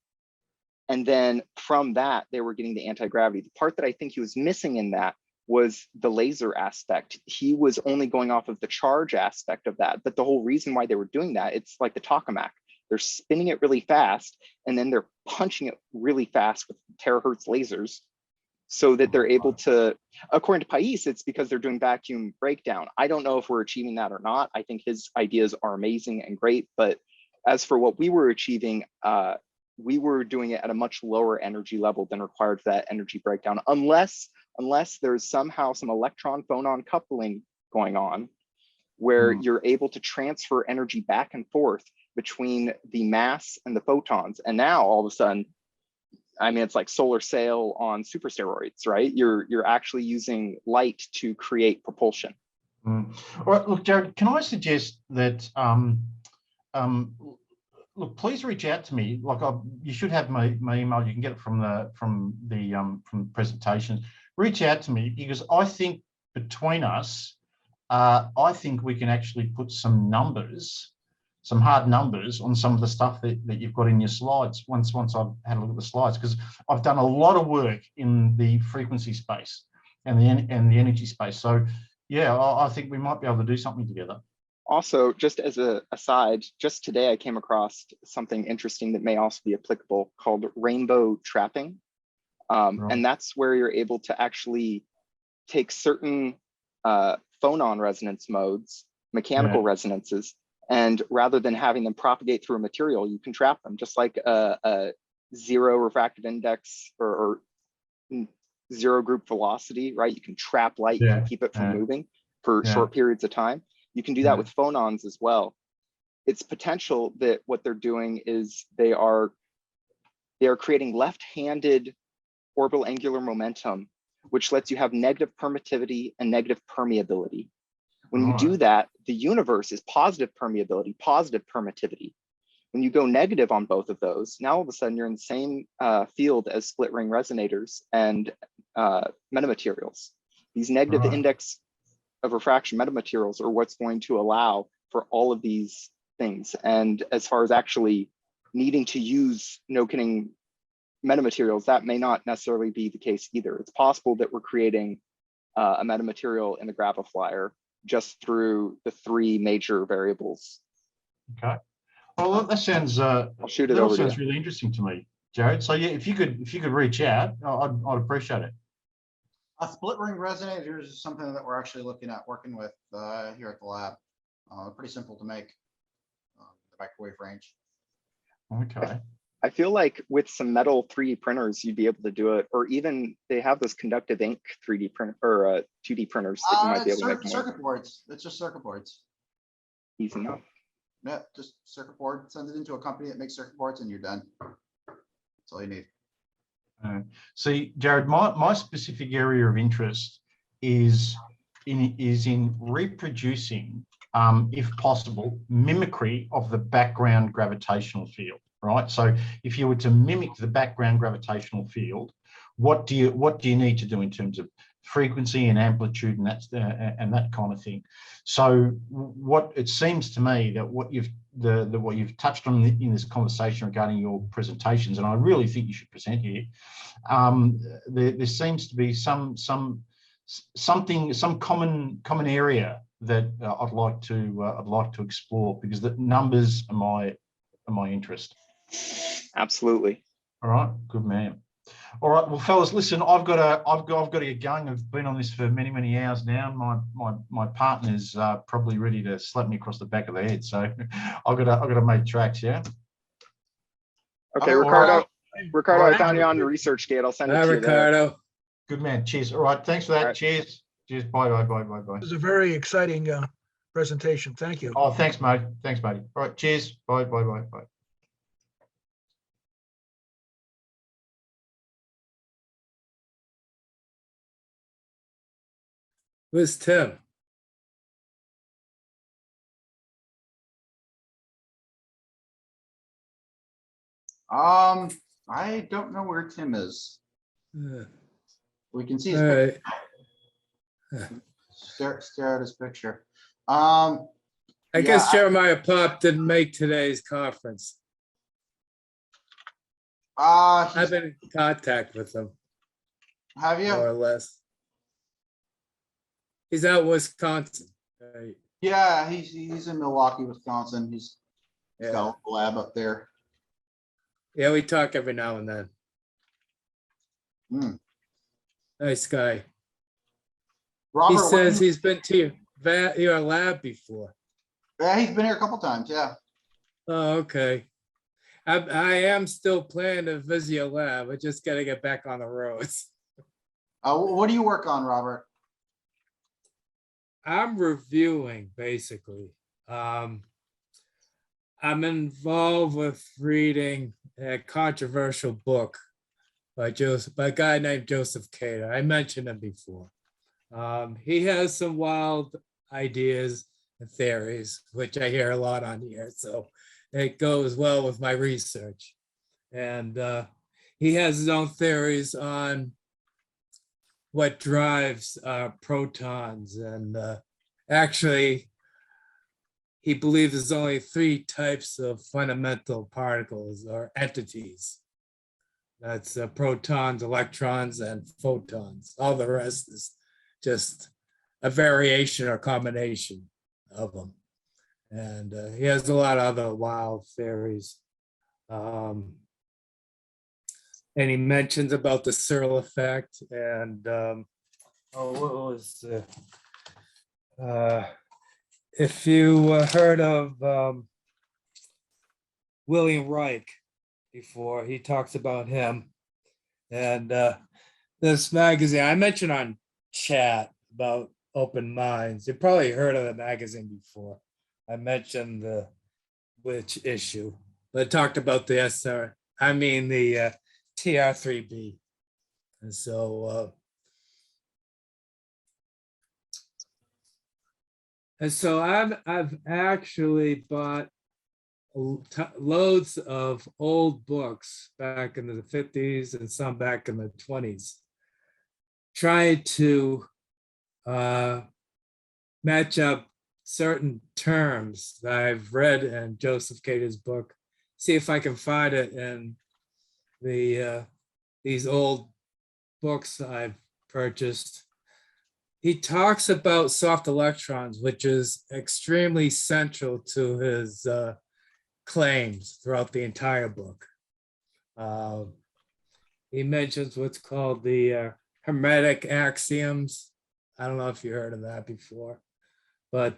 And then from that, they were getting the anti-gravity. The part that I think he was missing in that was the laser aspect. He was only going off of the charge aspect of that. But the whole reason why they were doing that, it's like the tokamak. They're spinning it really fast, and then they're punching it really fast with terahertz lasers so that they're able to, according to Pais, it's because they're doing vacuum breakdown. I don't know if we're achieving that or not. I think his ideas are amazing and great, but as for what we were achieving, we were doing it at a much lower energy level than required for that energy breakdown, unless there's somehow some electron phonon coupling going on where you're able to transfer energy back and forth between the mass and the photons. And now all of a sudden, I mean, it's like solar sail on super steroids, right? You're actually using light to create propulsion. All right, look, Jared, can I suggest that, look, please reach out to me. Like, you should have my email. You can get it from the presentation. Reach out to me, because I think between us, I think we can actually put some numbers, some hard numbers on some of the stuff that you've got in your slides once I've had a look at the slides, because I've done a lot of work in the frequency space and the energy space. So yeah, I think we might be able to do something together. Also, just as an aside, just today I came across something interesting that may also be applicable called rainbow trapping. Right. And that's where you're able to actually take certain phonon resonance modes, mechanical resonances, and rather than having them propagate through a material, you can trap them, just like a zero refractive index or zero group velocity, right? You can trap light, you can keep it from moving for short periods of time. You can do that with phonons as well. It's potential that what they're doing is they are creating left-handed orbital angular momentum, which lets you have negative permittivity and negative permeability. When you do that, the universe is positive permeability, positive permittivity. When you go negative on both of those, now all of a sudden you're in the same field as split ring resonators and metamaterials. These negative index of refraction metamaterials are what's going to allow for all of these things. And as far as actually needing to use no-kidding metamaterials, that may not necessarily be the case either. It's possible that we're creating a metamaterial in the graviflyer just through the three major variables. Okay. Well, that sounds I'll shoot it over to you. Sounds really interesting to me, Jared. So yeah, if you could reach out, I'd appreciate it. Split ring resonators is something that we're actually looking at working with here at the lab. Pretty simple to make, the microwave range. Okay. I feel like with some metal 3D printers, you'd be able to do it, or even they have those conductive ink 3D print or 2D printers that you might be able to make more. Circuit boards. It's just circuit boards. Easy enough. Yeah, just circuit board. Send it into a company that makes circuit boards, and you're done. That's all you need. See, Jared, my specific area of interest is in reproducing, if possible, mimicry of the background gravitational field. Right. So if you were to mimic the background gravitational field, what do you need to do in terms of frequency and amplitude and that kind of thing. So what it seems to me that what you've touched on in this conversation regarding your presentations, and I really think you should present here, there seems to be some common area that I'd like to explore, because the numbers are my interest. Absolutely. All right, good man. All right, well, fellas, listen, I've got to get going. I've been on this for many hours now. My partner's probably ready to slap me across the back of the head, so I've got to make tracks. Yeah. Okay, Oh, Ricardo. Ricardo, all I found you on ResearchGate. I'll send it Hi, to you there. Ricardo. Good man. Cheers. All right, thanks for that. All right. Cheers. Bye. It was a very exciting presentation. Thank you. Oh, thanks, mate. Thanks, buddy. All right, cheers. Bye. Who's Tim? I don't know where Tim is. Uh, We can see his All picture. right. Stare at his picture. I guess Yeah, Jeremiah Pop didn't make today's conference. He's- I've been in contact with him, have you? more or less. He's out in Wisconsin. Right. Yeah, he's in Milwaukee, Wisconsin. He's Yeah. got a lab up there. Yeah, we talk every now and then. Hmm. Nice guy. He Robert, says he's been to your lab before. yeah, he's been here a couple times. Yeah. Oh, okay. I am still planning to visit your lab. I just got to get back on the roads. What do you work on, Robert? I'm reviewing, basically. I'm involved with reading a controversial book by a guy named Joseph Cater. I mentioned him before. He has some wild ideas and theories, which I hear a lot on here. So it goes well with my research. And he has his own theories on what drives protons. And actually, he believes there's only 3 types of fundamental particles or entities. That's protons, electrons, and photons. All the rest is just a variation or combination of them. And he has a lot of other wild theories. And he mentions about the Searle effect and what was if you heard of William Reich before, he talks about him. And this magazine, I mentioned on chat about open minds. You probably heard of the magazine before. I mentioned which issue, but it talked about the the TR3B. And so I've actually bought loads of old books back in the 50s and some back in the 20s, trying to match up certain terms that I've read in Joseph Cater's book, see if I can find it in these old books I've purchased. He talks about soft electrons, which is extremely central to his claims throughout the entire book. He mentions what's called the Hermetic Axioms. I don't know if you heard of that before, but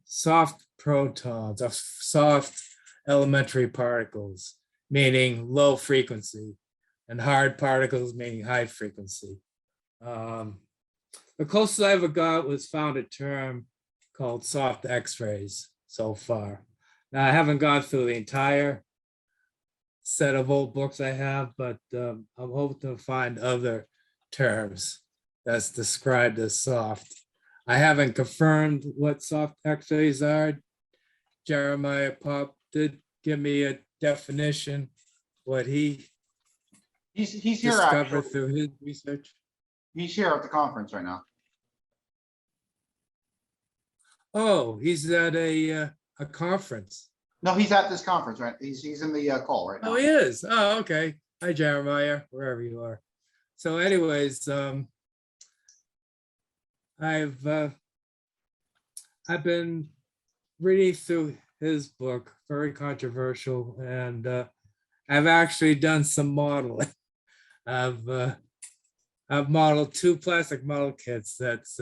soft protons are soft elementary particles, meaning low frequency, and hard particles meaning high frequency. The closest I ever got was found a term called soft X-rays so far. Now, I haven't gone through the entire set of old books I have, but I'm hoping to find other terms that's described as soft. I haven't confirmed what soft X-rays are. Jeremiah Pop did give me a definition, what he He's here discovered actually. through his research. He's here at the conference right now. Oh, he's at a conference. No, he's at this conference, right? He's in the call right now. Oh, he is. Oh, okay. Hi, Jeremiah, wherever you are. So anyways, I've been reading through his book, very controversial, and I've actually done some modeling. I've modeled 2 plastic model kits that's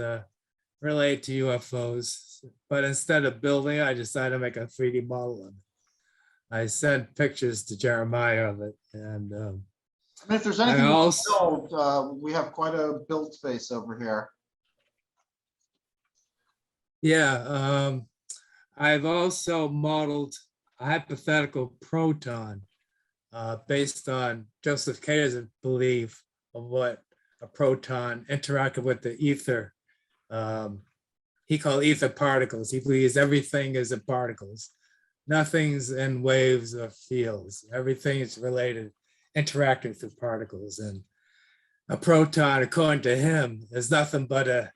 related to UFOs, but instead of building, I decided to make a 3D model of it. I sent pictures to Jeremiah of it, and I mean, if there's anything I you also- want to build, we have quite a build space over here. yeah, I've also modeled a hypothetical proton based on Joseph Cater's belief of what a proton interacted with the ether. He called ether particles. He believes everything is in particles. Nothing's in waves or fields. Everything is related, interacting through particles. And a proton, according to him, is nothing but a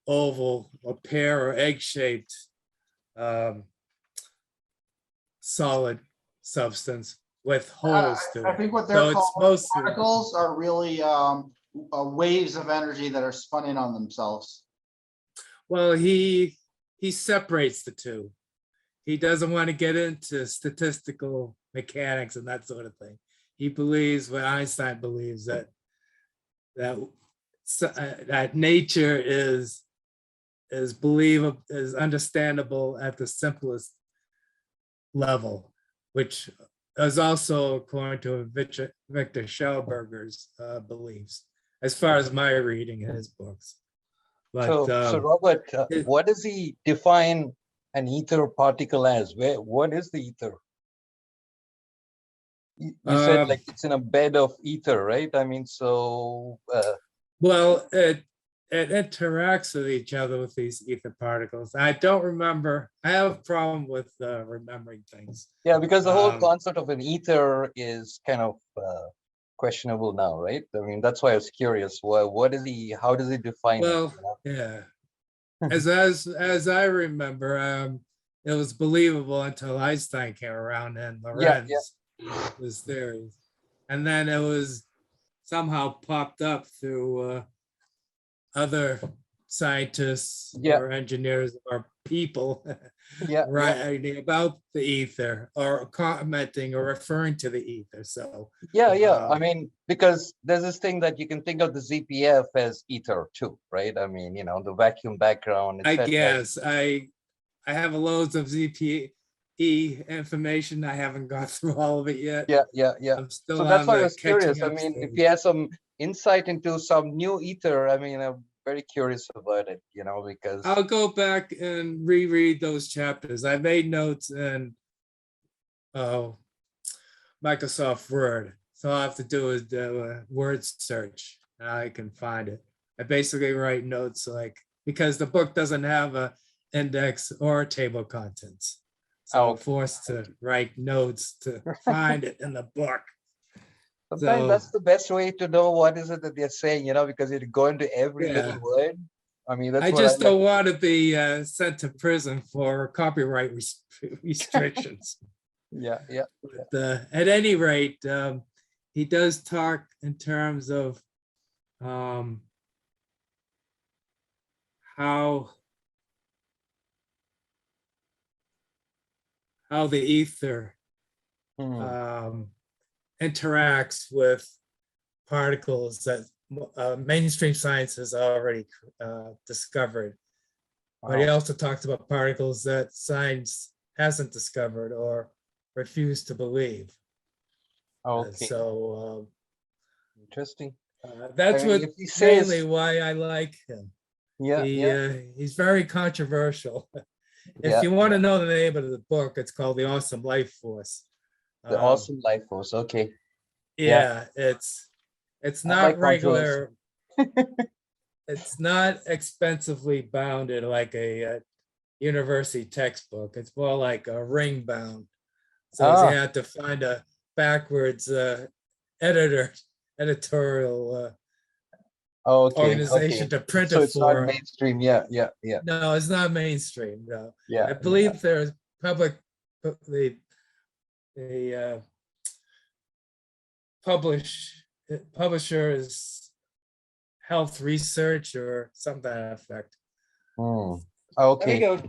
oval or pear or egg-shaped solid substance with holes through I it. think what So they're it's called mostly- particles are really waves of energy that are spun in on themselves. Well, he separates the two. He doesn't want to get into statistical mechanics and that sort of thing. He believes what Einstein believes, that nature is believable, is understandable at the simplest level, which is also according to Victor Schauberger's beliefs, as far as my reading in his books. But So Robert, it- what does he define an ether particle as? What is the ether? You said like it's in a bed of ether, right? I mean, so well, it interacts with each other with these ether particles. I don't remember. I have a problem with remembering things. yeah, because the whole Um, concept of an ether is kind of questionable now, right? I mean, that's why I was curious. What is he? How does he define it? Well, yeah. As I remember, it was believable until Einstein came around and Lorentz was theories, and then it was somehow popped up through other scientists or engineers or people writing about the ether or commenting or referring to the ether. So I mean, because there's this thing that you can think of the ZPF as ether too, right? I mean, you know, the vacuum background. I etc. guess I have loads of ZPE information. I haven't got through all of it yet. Yeah. I'm still So that's on why I the was curious. catching I up mean, if stage. you have some insight into some new ether, I mean, I'm very curious about it, you know, because I'll go back and reread those chapters. I made notes in Microsoft Word. So all I have to do is do a word search and I can find it. I basically write notes like, because the book doesn't have a index or table of contents. So I'm forced to write notes to find it in the book. sometimes So- that's the best way to know what is it that they're saying, you know, because you go into every little Yeah. word. I mean, that's I what just like. don't want to be sent to prison for copyright restrictions. Yeah. But, at any rate, he does talk in terms of how the ether interacts with particles that mainstream science has already discovered. But he also talks about particles that science hasn't discovered or refused to believe. Okay. So Interesting. that's I mean, what if he says- mainly why I like him. Yeah. He's very controversial. If Yeah, you want to know the name of the book, it's called The Awesome Life Force. The awesome life force. Okay. Yeah, it's I not like regular. It's not expensively bounded like a university textbook. It's more like a ring bound. So you had to find a backwards editorial Okay, organization okay. to print So it it's not for. mainstream. Yeah, yeah, yeah, No, it's not mainstream, no. yeah. I believe there's public, the publisher is Health Research or something to that effect. Hmm. Let me Okay. go,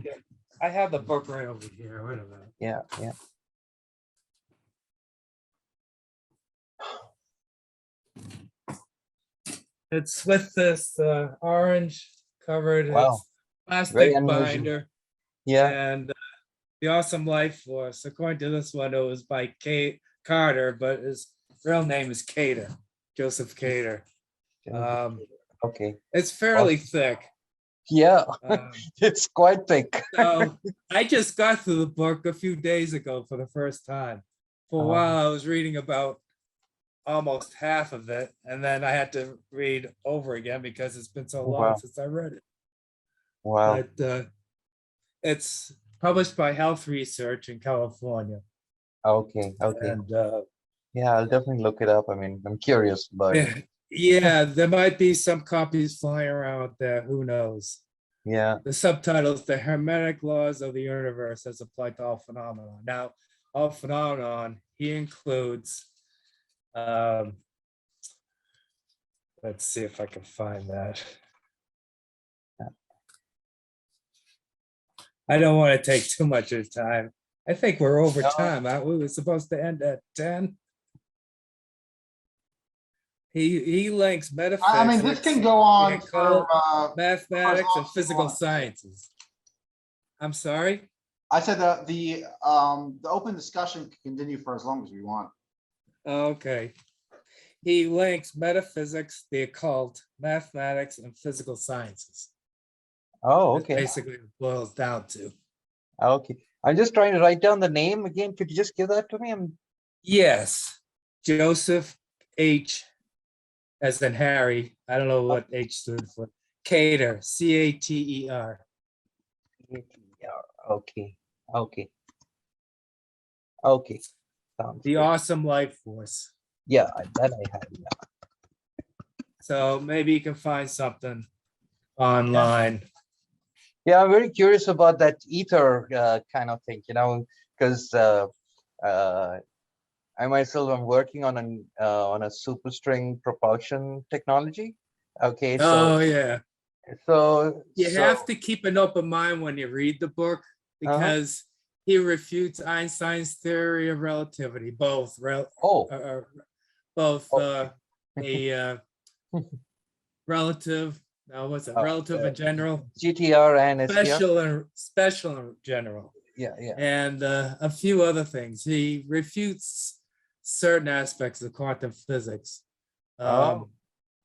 I have the book right over here, wait a minute. Yeah, yeah. It's with this orange covered, Wow. it's plastic Very unusual. binder, Yeah. and The Awesome Life Force. According to this one, it was by Kate Carter, but his real name is Cater, Joseph Cater. Okay. It's fairly thick. Yeah, Um, it's quite thick. So I just got through the book a few days ago for the first time. For a while, I was reading about almost half of it, and then I had to read over again because it's been so long Wow. since I read it. Wow. But it's published by Health Research in California. Okay, okay. And Yeah, I'll definitely look it up. I mean, I'm curious, but yeah, there might be some copies flying around there. Who knows? yeah. The subtitle is The Hermetic Laws of the Universe as Applied to All Phenomenon. Now, all phenomenon, he includes, let's see if I can find that. I don't want to take too much of time. I think we're over No. time. We were supposed to end at 10. He links metaphysics. I mean, this can go on for, mathematics long and as you physical want. sciences. I'm sorry? I said the open discussion can continue for as long as we want. Okay. He links metaphysics, the occult, mathematics, and physical sciences. Oh, That's okay. basically what it boils down to. Okay. I'm just trying to write down the name again. Could you just give that to me? Yes, Joseph H. as in Harry. I don't know what H stood for. Cater, C-A-T-E-R. Okay. Okay. Okay. Sounds The good. Awesome Life Force. Yeah, that I have. Yeah. So maybe you can find something online. Yeah, I'm very curious about that ether kind of thing, because I myself am working on a superstring propulsion technology. Okay, Oh yeah. so You have to keep an open mind when you read the book because he refutes Einstein's theory of relativity, both a relative. What's it? Relative in general. GTR and STR. Special in general. Yeah, yeah. And a few other things. He refutes certain aspects of quantum physics.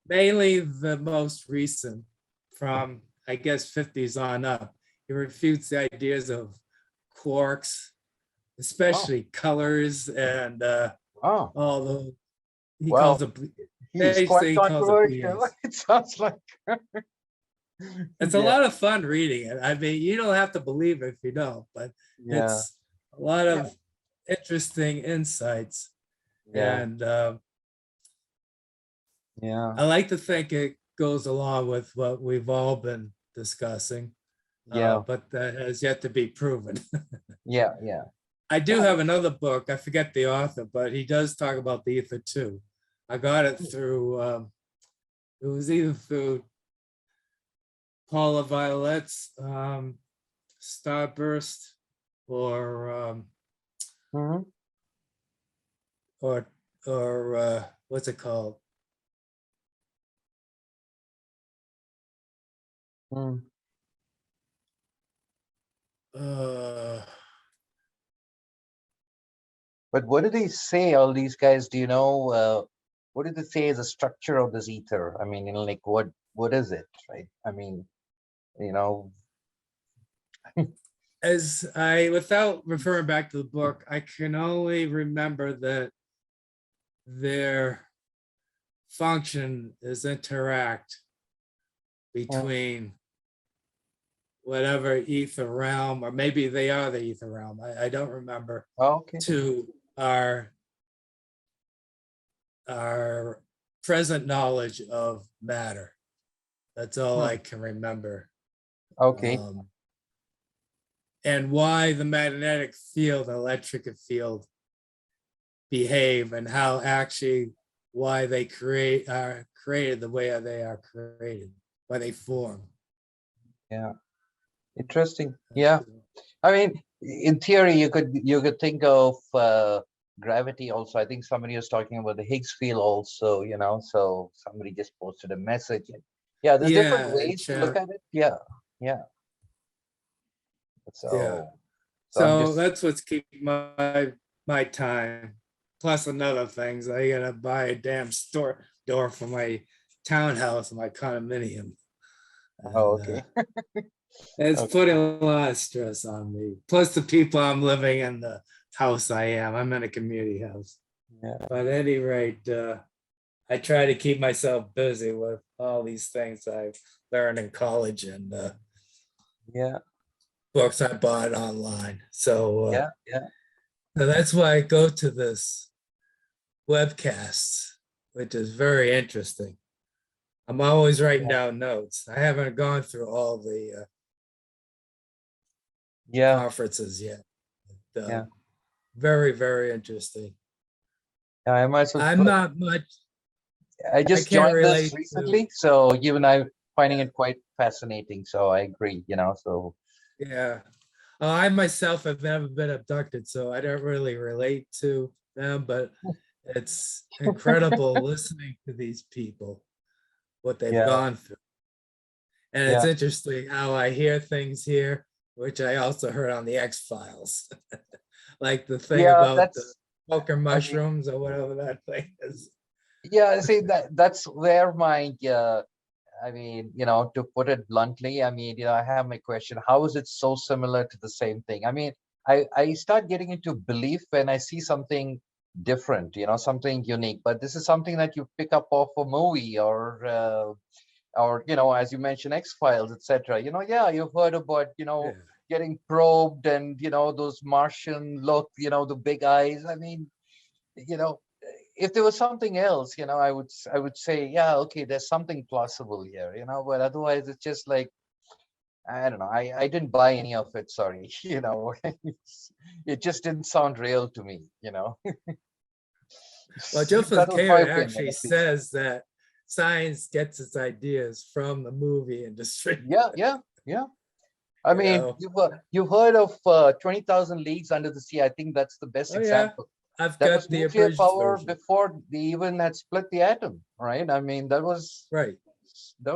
Mainly the most recent, from I guess 50s on up. He refutes the ideas of quarks, especially colors and all the. He calls it. He's quite controversial. It sounds like. It's a lot of fun reading it. I mean, you don't have to believe it if you don't, but it's a lot of interesting insights. And I like to think it goes along with what we've all been discussing. But that has yet to be proven. Yeah. I do have another book. I forget the author, but he does talk about the ether too. I got it through, it was either through Paula Violet's Starburst or what's it called? But what do they say, all these guys? Do you know, what do they say is the structure of this ether? I mean, like what is it, right? I mean, without referring back to the book, I can only remember that their function is interact between whatever ether realm, or maybe they are the ether realm. I don't remember. To our present knowledge of matter. That's all I can remember. Okay. And why the magnetic field, electric field behave, and how actually why they are created the way they are created, why they form. Yeah. Interesting. Yeah. I mean, in theory, you could think of gravity also. I think somebody was talking about the Higgs field also, you know, so somebody just posted a message. Yeah, there's different ways to look at it. Yeah. Yeah. So, I'm So just, that's what's keeping my time. Plus another things, I gotta buy a damn door for my townhouse, my condominium. oh, And, okay. it's Okay. putting a lot of stress on me. Plus the people I'm living in the house I'm in a community house. Yeah. But at any rate, I try to keep myself busy with all these things I've learned in college and Yeah. books I bought online. So, Yeah. Yeah. so that's why I go to this webcast, which is very interesting. I'm always writing down notes. I haven't gone through all the Yeah. conferences yet. Yeah. Very, very interesting. I might as well I'm not much. I just can't joined this relate recently, so even I'm finding it quite fascinating. So I agree, you know, so Yeah. I myself have never been abducted, so I don't really relate to them, but it's incredible listening to these people, what they've yeah, gone through. And it's yeah, interesting how I hear things here, which I also heard on the X-Files. Like the thing yeah, about the that's, poker I mean, mushrooms or whatever that thing is. yeah, see that's where my, I mean, you know, to put it bluntly, I mean, you know, I have my question, how is it so similar to the same thing? I mean, I start getting into belief when I see something different, you know, something unique, but this is something that you pick up off a movie or you know, as you mentioned, X-Files, etc. You know, yeah, you've heard about, you know, Yeah. getting probed and, you know, those Martian look, you know, the big eyes. I mean, you know, if there was something else, you know, I would say, yeah, okay, there's something plausible here, you know, but otherwise it's just like, I don't know, I didn't buy any of it, sorry, you know, it just didn't sound real to me, you know. Well, That Joseph was my Cater opinion, actually at least. says that science gets its ideas from the movie industry. Yeah, yeah, yeah. I You mean, know? you've heard of 20,000 Leagues Under the Sea. I think that's the best Oh yeah, example. I've That got was the nuclear abridged power version. before they even had split the atom, right? I mean, that was Right.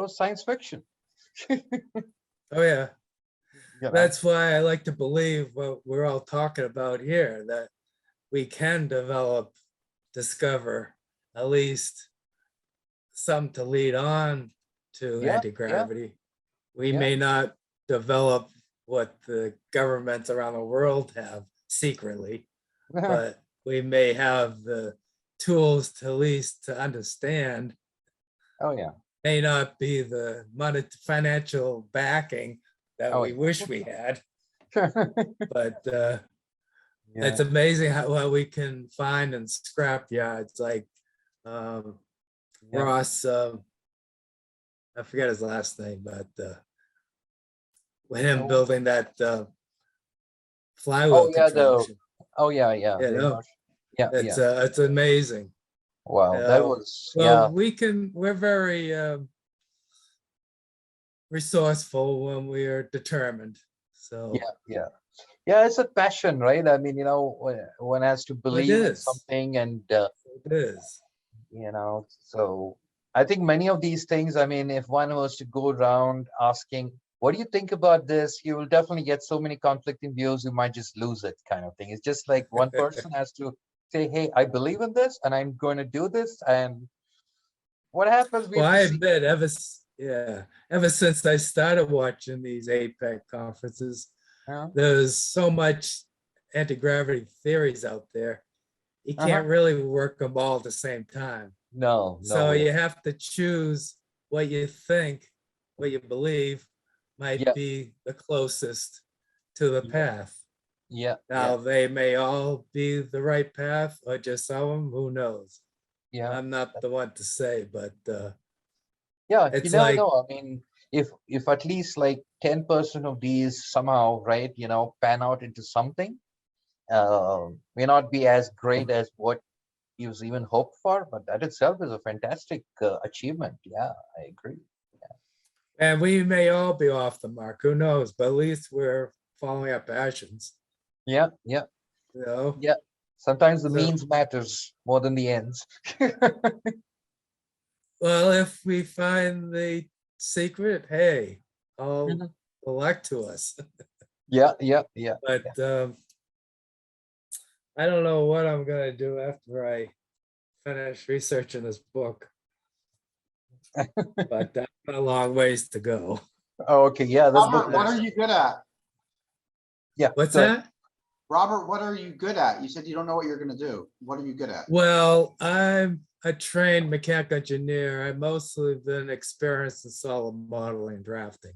science fiction. Oh yeah. You know? That's why I like to believe what we're all talking about here, that we can discover at least some to lead on to Yeah, anti-gravity. We yeah. may not develop what the governments around the world have secretly, but we may have the tools to at least to understand. Oh yeah. May not be the financial backing that Oh, we yeah. wish we had, but Yeah. it's amazing how we can find in scrap yards like Yeah. Ross. I forget his last name, but with him Oh, building that oh flywheel yeah, contraption. yeah, You know, yeah, yeah. it's amazing. Wow, that was, Well, yeah, we're very resourceful when we are determined. So yeah. Yeah, it's a passion, right? I mean, you know, one has to it believe in is. something and, It is. you know, so I think many of these things, I mean, if one was to go around asking, what do you think about this? You will definitely get so many conflicting views, you might just lose it kind of thing. It's just like one person has to say, hey, I believe in this and I'm going to do this. And what happens, we Well, have I to see. admit, ever since I started watching these APEC conferences, Yeah. there's so much anti-gravity theories out there. You can't really work them all at the same time. No, So way. you have to choose what you think, what you believe might Yeah. be the closest to the path. Yeah. Now, they may all be the right path or just some of them, who knows? Yeah. I'm not the one to say, but Yeah, you It's never like, know. I mean, if at least like 10% of these somehow, right, pan out into something, may not be as great as what you even hoped for, but that itself is a fantastic achievement. Yeah, I agree. and we may all be off the mark, who knows, but at least we're following our passions, Yeah, yeah, you know? yeah. Sometimes the So, means matters more than the ends. well, if we find the secret, hey, all Mhm. elect to us. Yeah, yeah, yeah. But I don't know what I'm gonna do after I finish researching this book. But that's a long ways to go. Oh, okay, yeah, this book. Robert, what are you good at? Yeah. What's go ahead. that? Robert, what are you good at? You said you don't know what you're gonna do. What are you good at? Well, I'm a trained mechanical engineer. I've mostly been experienced in solid modeling and drafting.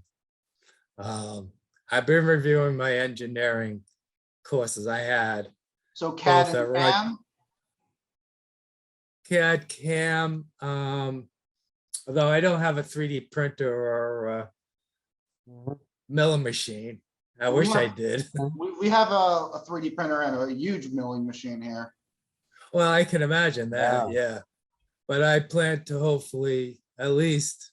I've been reviewing my engineering courses I had. So CAD Both at and CAM? CAD, CAM, although I don't have a 3D printer or milling machine. I wish I did. We have a 3D printer and a huge milling machine here. Well, I can imagine that, Yeah. yeah. But I plan to hopefully at least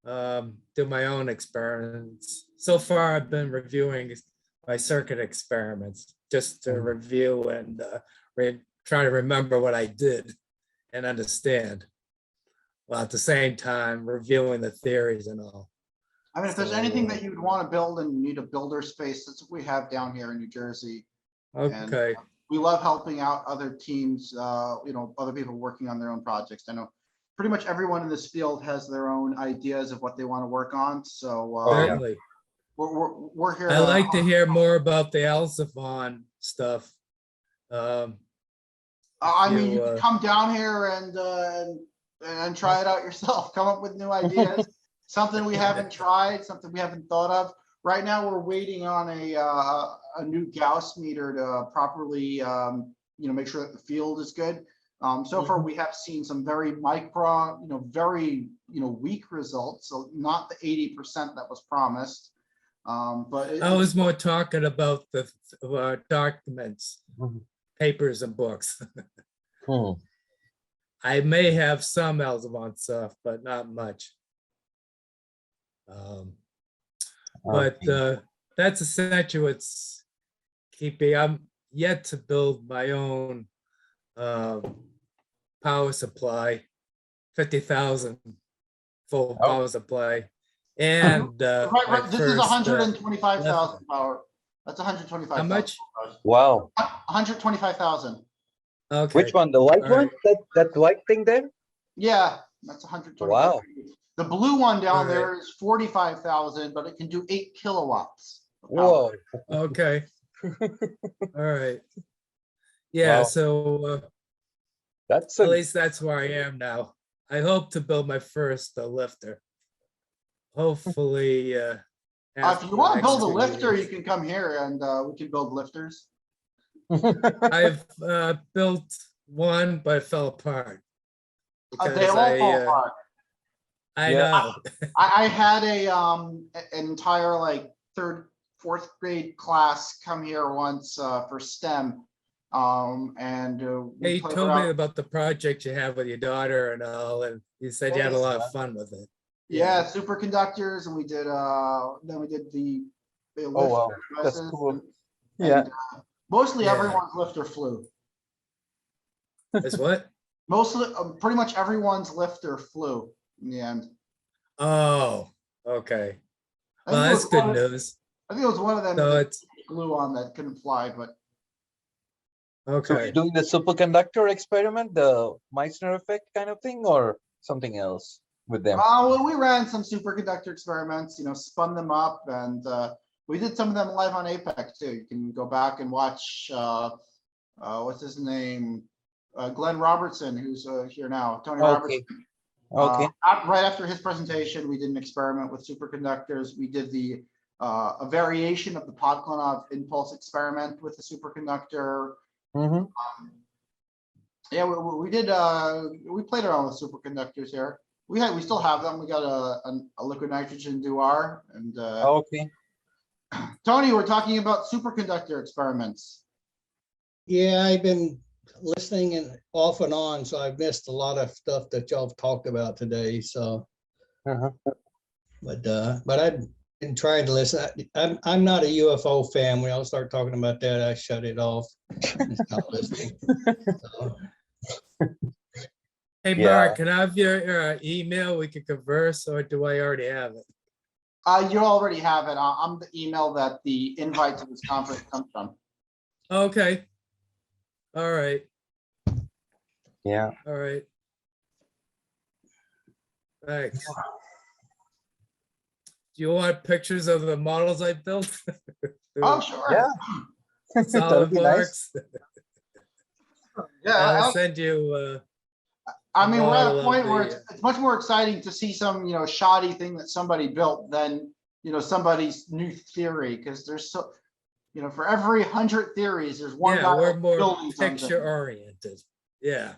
do my own experiments. So far, I've been reviewing my circuit experiments just to review and try to remember what I did and understand, while at the same time reviewing the theories and all. I mean, if there's So, anything that you'd want to build and you need a builder space, that's what we have down here in New Jersey. okay. We love helping out other teams, other people working on their own projects. I know pretty much everyone in this field has their own ideas of what they want to work on. So yeah. Certainly. we're here. I like to hear more about the Alciphon stuff. I mean, you you, can come down here and try it out yourself. Come up with new ideas. Something we haven't tried, something we haven't thought of. Right now, we're waiting on a new Gauss meter to properly, make sure that the field is good. So far, we have seen some very very weak results. So not the 80% that was promised. But I was more talking about the documents, Mhm. papers and books. Hmm. I may have some Alciphon stuff, but not much. But Okay. that's essentially what's keeping. I'm yet to build my own power supply, 50,000 full Oh. power supply, and my this is first, 125,000 power. That's 125,000. how much? Wow. 125,000. Okay. Which one? The white All one? right. That white thing there? Yeah, that's 125. Wow. The blue one down All right. there is 45,000, but it can do 8 kilowatts. of power. Whoa. Okay. All right. Yeah, Wow. so That's at a least that's where I am now. I hope to build my first lifter. Hopefully. If after you the want to next build a 2 lifter, years. you can come here and we can build lifters. I've built one, but it fell apart. They Because all fall apart. I Yeah. know. I had an entire like third, fourth grade class come here once for STEM. And we You played told around. me about the project you have with your daughter and all, and you said you had a lot of fun with it. Yeah, superconductors, and we did then we did the Oh, wow. lifter That's dresses, cool. and, Yeah. mostly Yeah. everyone's lifter flew. Is what? Mostly, pretty much everyone's lifter flew in the end. Oh, okay. I Well, think it that's was good one of- news. I think it was one of them So that it's flew on that couldn't fly, but So you're okay. doing the superconductor experiment, the Meissner effect kind of thing, or something else with them? well, we ran some superconductor experiments, spun them up, and we did some of them live on APEC too. You can go back and watch. What's his name? Glenn Robertson, who's here now. Tony Robertson. Okay. Right after his presentation, we did an experiment with superconductors. We did a variation of the Podklanov impulse experiment with the superconductor. Mm-hmm. Yeah, we did. We played around with superconductors here. We still have them. We got a liquid nitrogen duar, and Okay. Tony, we're talking about superconductor experiments. Yeah, I've been listening and off and on, so I've missed a lot of stuff that y'all have talked about today. So, but I've been trying to listen. I'm not a UFO fan. When I'll start talking about that, I shut it off and stop listening. So, Hey, Yeah. Mark, can I have your email? We can converse, or do I already have it? You already have it. I'm the email that the invite to this conference comes from. Okay. All right. Yeah. All right. Thanks. Do you want pictures of the models I built? Oh, sure. Yeah. That'd Solid be nice. marks. Yeah, I'll send you. I mean, we're at model a of point where the, it's much more exciting to see some, shoddy thing that somebody built than, somebody's new theory, because there's so, for every 100 theories, there's one yeah, guy we're more building something. picture oriented. Yeah.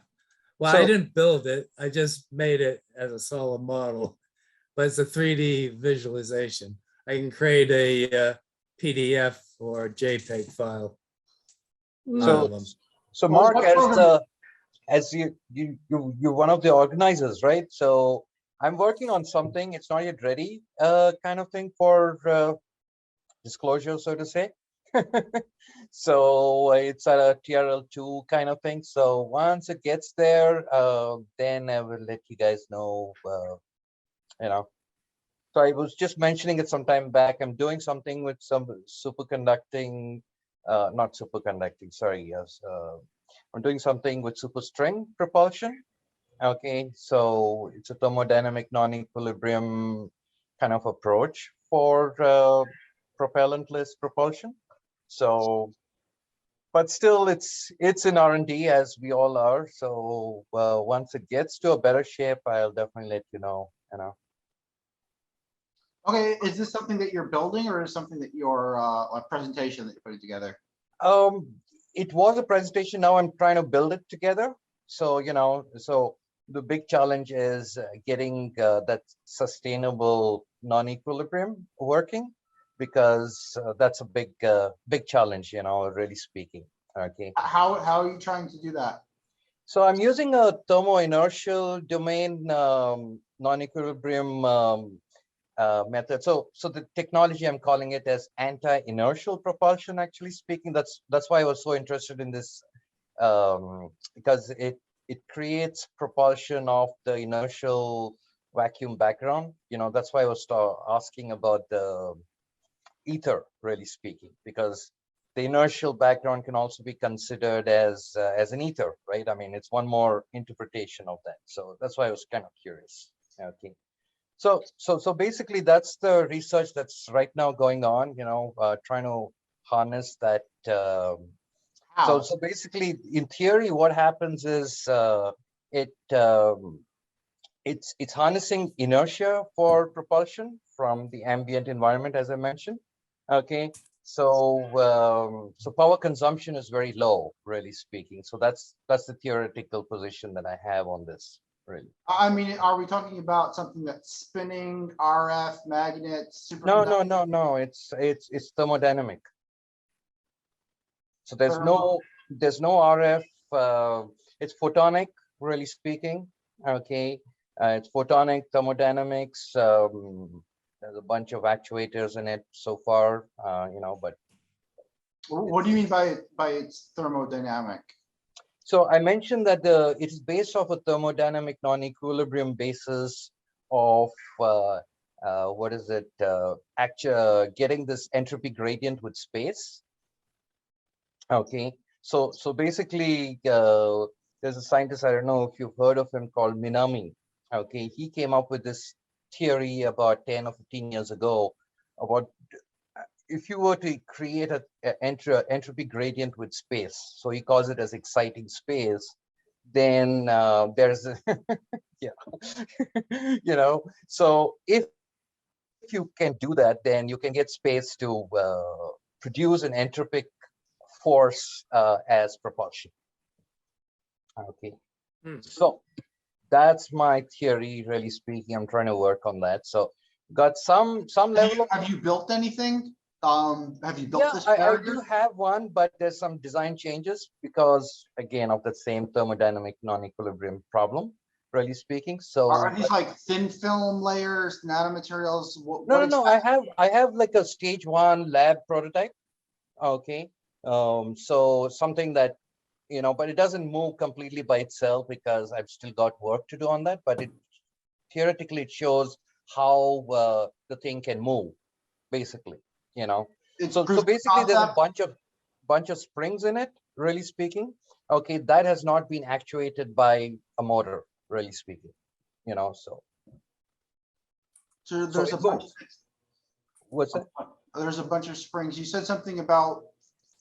Well, I So- didn't build it. I just made it as a solid model, but it's a 3D visualization. I can create a PDF or JPEG file. out of them. So Well, Mark, what as program- as you're one of the organizers, right? So I'm working on something. It's not yet ready, kind of thing for disclosure, so to say. So it's a TRL2 kind of thing. So once it gets there, then I will let you guys know. So I was just mentioning it some time back. I'm doing something with some superconducting, not superconducting. Sorry, yes. I'm doing something with superstring propulsion. Okay, so it's a thermodynamic non-equilibrium kind of approach for propellantless propulsion. So, but still, it's in R&D, as we all are. So once it gets to a better shape, I'll definitely let you know. Okay, is this something that you're building, or is something that you're a presentation that you're putting together? It was a presentation. Now I'm trying to build it together. So so the big challenge is getting that sustainable non-equilibrium working, because that's a big challenge, really speaking. Okay. How are you trying to do that? So I'm using a thermo-inertial domain non-equilibrium method. So the technology, I'm calling it as anti-inertial propulsion, actually speaking. That's why I was so interested in this, because it creates propulsion of the inertial vacuum background. That's why I was asking about the ether, really speaking, because the inertial background can also be considered as an ether, right? I mean, it's one more interpretation of that. So that's why I was kind of curious. Okay. So basically, that's the research that's right now going on. Trying to harness that. So basically, in theory, what happens is it's harnessing inertia for propulsion from the ambient environment, as I mentioned. Okay. So power consumption is very low, really speaking. So that's the theoretical position that I have on this, really. I mean, are we talking about something that's spinning, RF, magnets, No. It's thermodynamic. So there's no RF. It's photonic, really speaking. Okay. It's photonic thermodynamics. There's a bunch of actuators in it so far, but. What do you mean by its thermodynamic? So I mentioned that it is based off a thermodynamic non-equilibrium basis of getting this entropy gradient with space. Okay, so basically, there's a scientist, I don't know if you've heard of him, called Minami. Okay, he came up with this theory about 10 or 15 years ago about if you were to create an entropy gradient with space, so he calls it as exciting space, then there's a so if you can do that, then you can get space to produce an entropic force as propulsion. Okay. So that's my theory, really speaking. I'm trying to work on that. So got some level of. Have you built anything? Have you built Yeah, this I barrier? do have one, but there's some design changes because, again, of the same thermodynamic non-equilibrium problem, really speaking. So Are these like thin film layers, nanomaterials? no. I have like a stage 1 lab prototype. Okay. So something that, but it doesn't move completely by itself because I've still got work to do on that. But it theoretically it shows how the thing can move, basically. So basically there's a bunch of springs in it, really speaking. Okay, that has not been actuated by a motor, really speaking. So there's a bunch. What's that? There's a bunch of springs. You said something about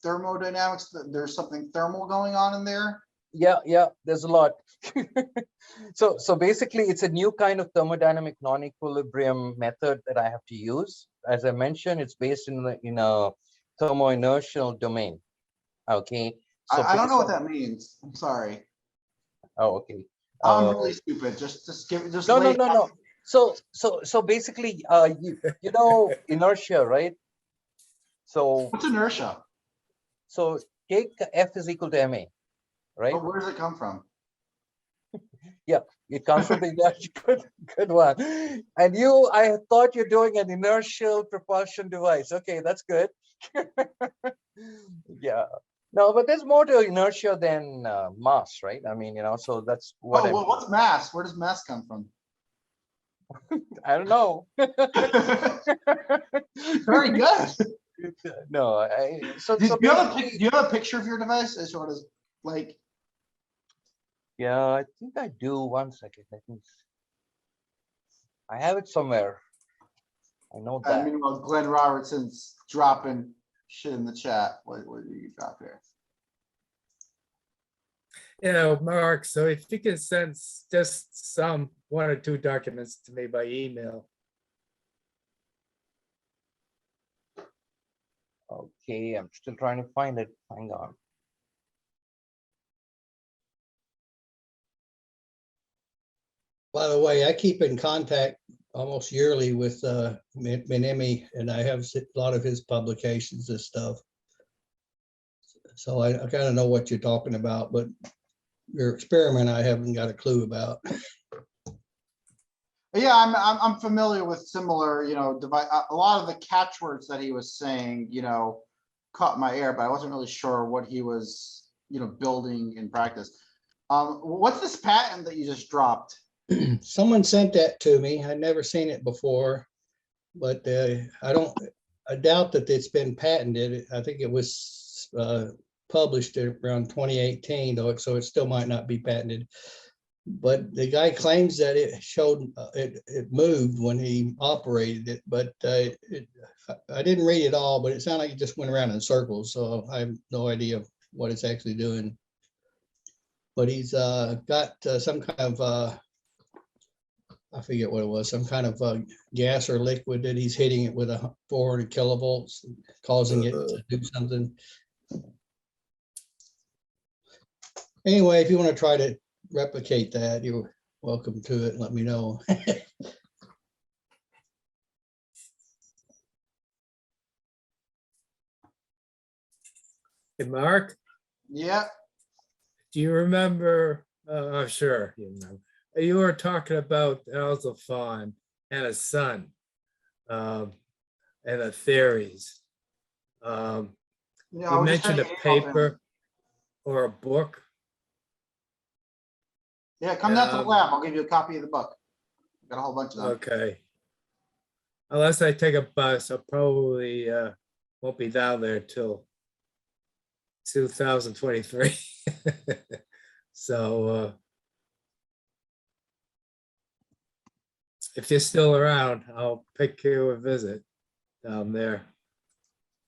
thermodynamics. There's something thermal going on in there. Yeah, there's a lot. So basically it's a new kind of thermodynamic non-equilibrium method that I have to use. As I mentioned, it's based in a thermo-inertial domain. Okay. So I don't know what that means. I'm sorry. Oh, okay. I'm really stupid. Just give just no. So basically, you know inertia, right? So what's inertia? So take F is equal to ma, right? But where does it come from? Yeah, it comes from the inertia. Good one. And I thought you're doing an inertial propulsion device. Okay, that's good. Yeah. No, but there's more to inertia than mass, right? I mean, so that's what. Oh, well, what's mass? Where does mass come from? I don't know. Very good. No, do you have a picture of your device? As sort of like. Yeah, I think I do. 1 second. I have it somewhere. I know that. Meanwhile, Glenn Robertson's dropping shit in the chat. What do you drop here? Mark, so if you can send just 1 or 2 documents to me by email. Okay, I'm still trying to find it. Hang on. By the way, I keep in contact almost yearly with Minemi, and I have a lot of his publications and stuff. So I kind of know what you're talking about, but your experiment I haven't got a clue about. Yeah, I'm familiar with similar, device. A lot of the catchwords that he was saying, caught my ear, but I wasn't really sure what he was, building in practice. What's this patent that you just dropped? Someone sent that to me. I'd never seen it before, but I doubt that it's been patented. I think it was published around 2018, though, so it still might not be patented. But the guy claims that it showed it moved when he operated it, but I didn't read it all, but it sounded like it just went around in circles, so I have no idea what it's actually doing. But he's got some kind of I forget what it was, some kind of gas or liquid that he's hitting it with 400 kilovolts, causing it to do something. Anyway, if you want to try to replicate that, you're welcome to it. Let me know. Hey, Mark? Yeah. Do you remember? Sure, you were talking about Alzaphan and his son, and the theories. You mentioned a paper or a book. Yeah, come down to the lab. I'll give you a copy of the book. Got a whole bunch of them. Okay. Unless I take a bus, I probably won't be down there till 2023. So if you're still around, I'll pick you a visit down there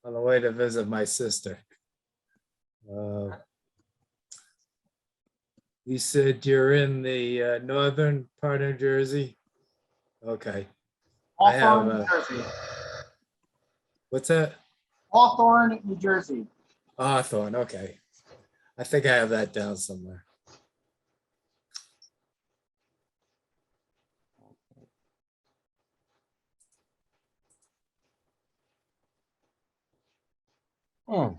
on the way to visit my sister. You said you're in the northern part of Jersey? Okay. Hawthorne, New Jersey. What's that? Hawthorne, New Jersey. Hawthorne, okay. I think I have that down somewhere. Hmm.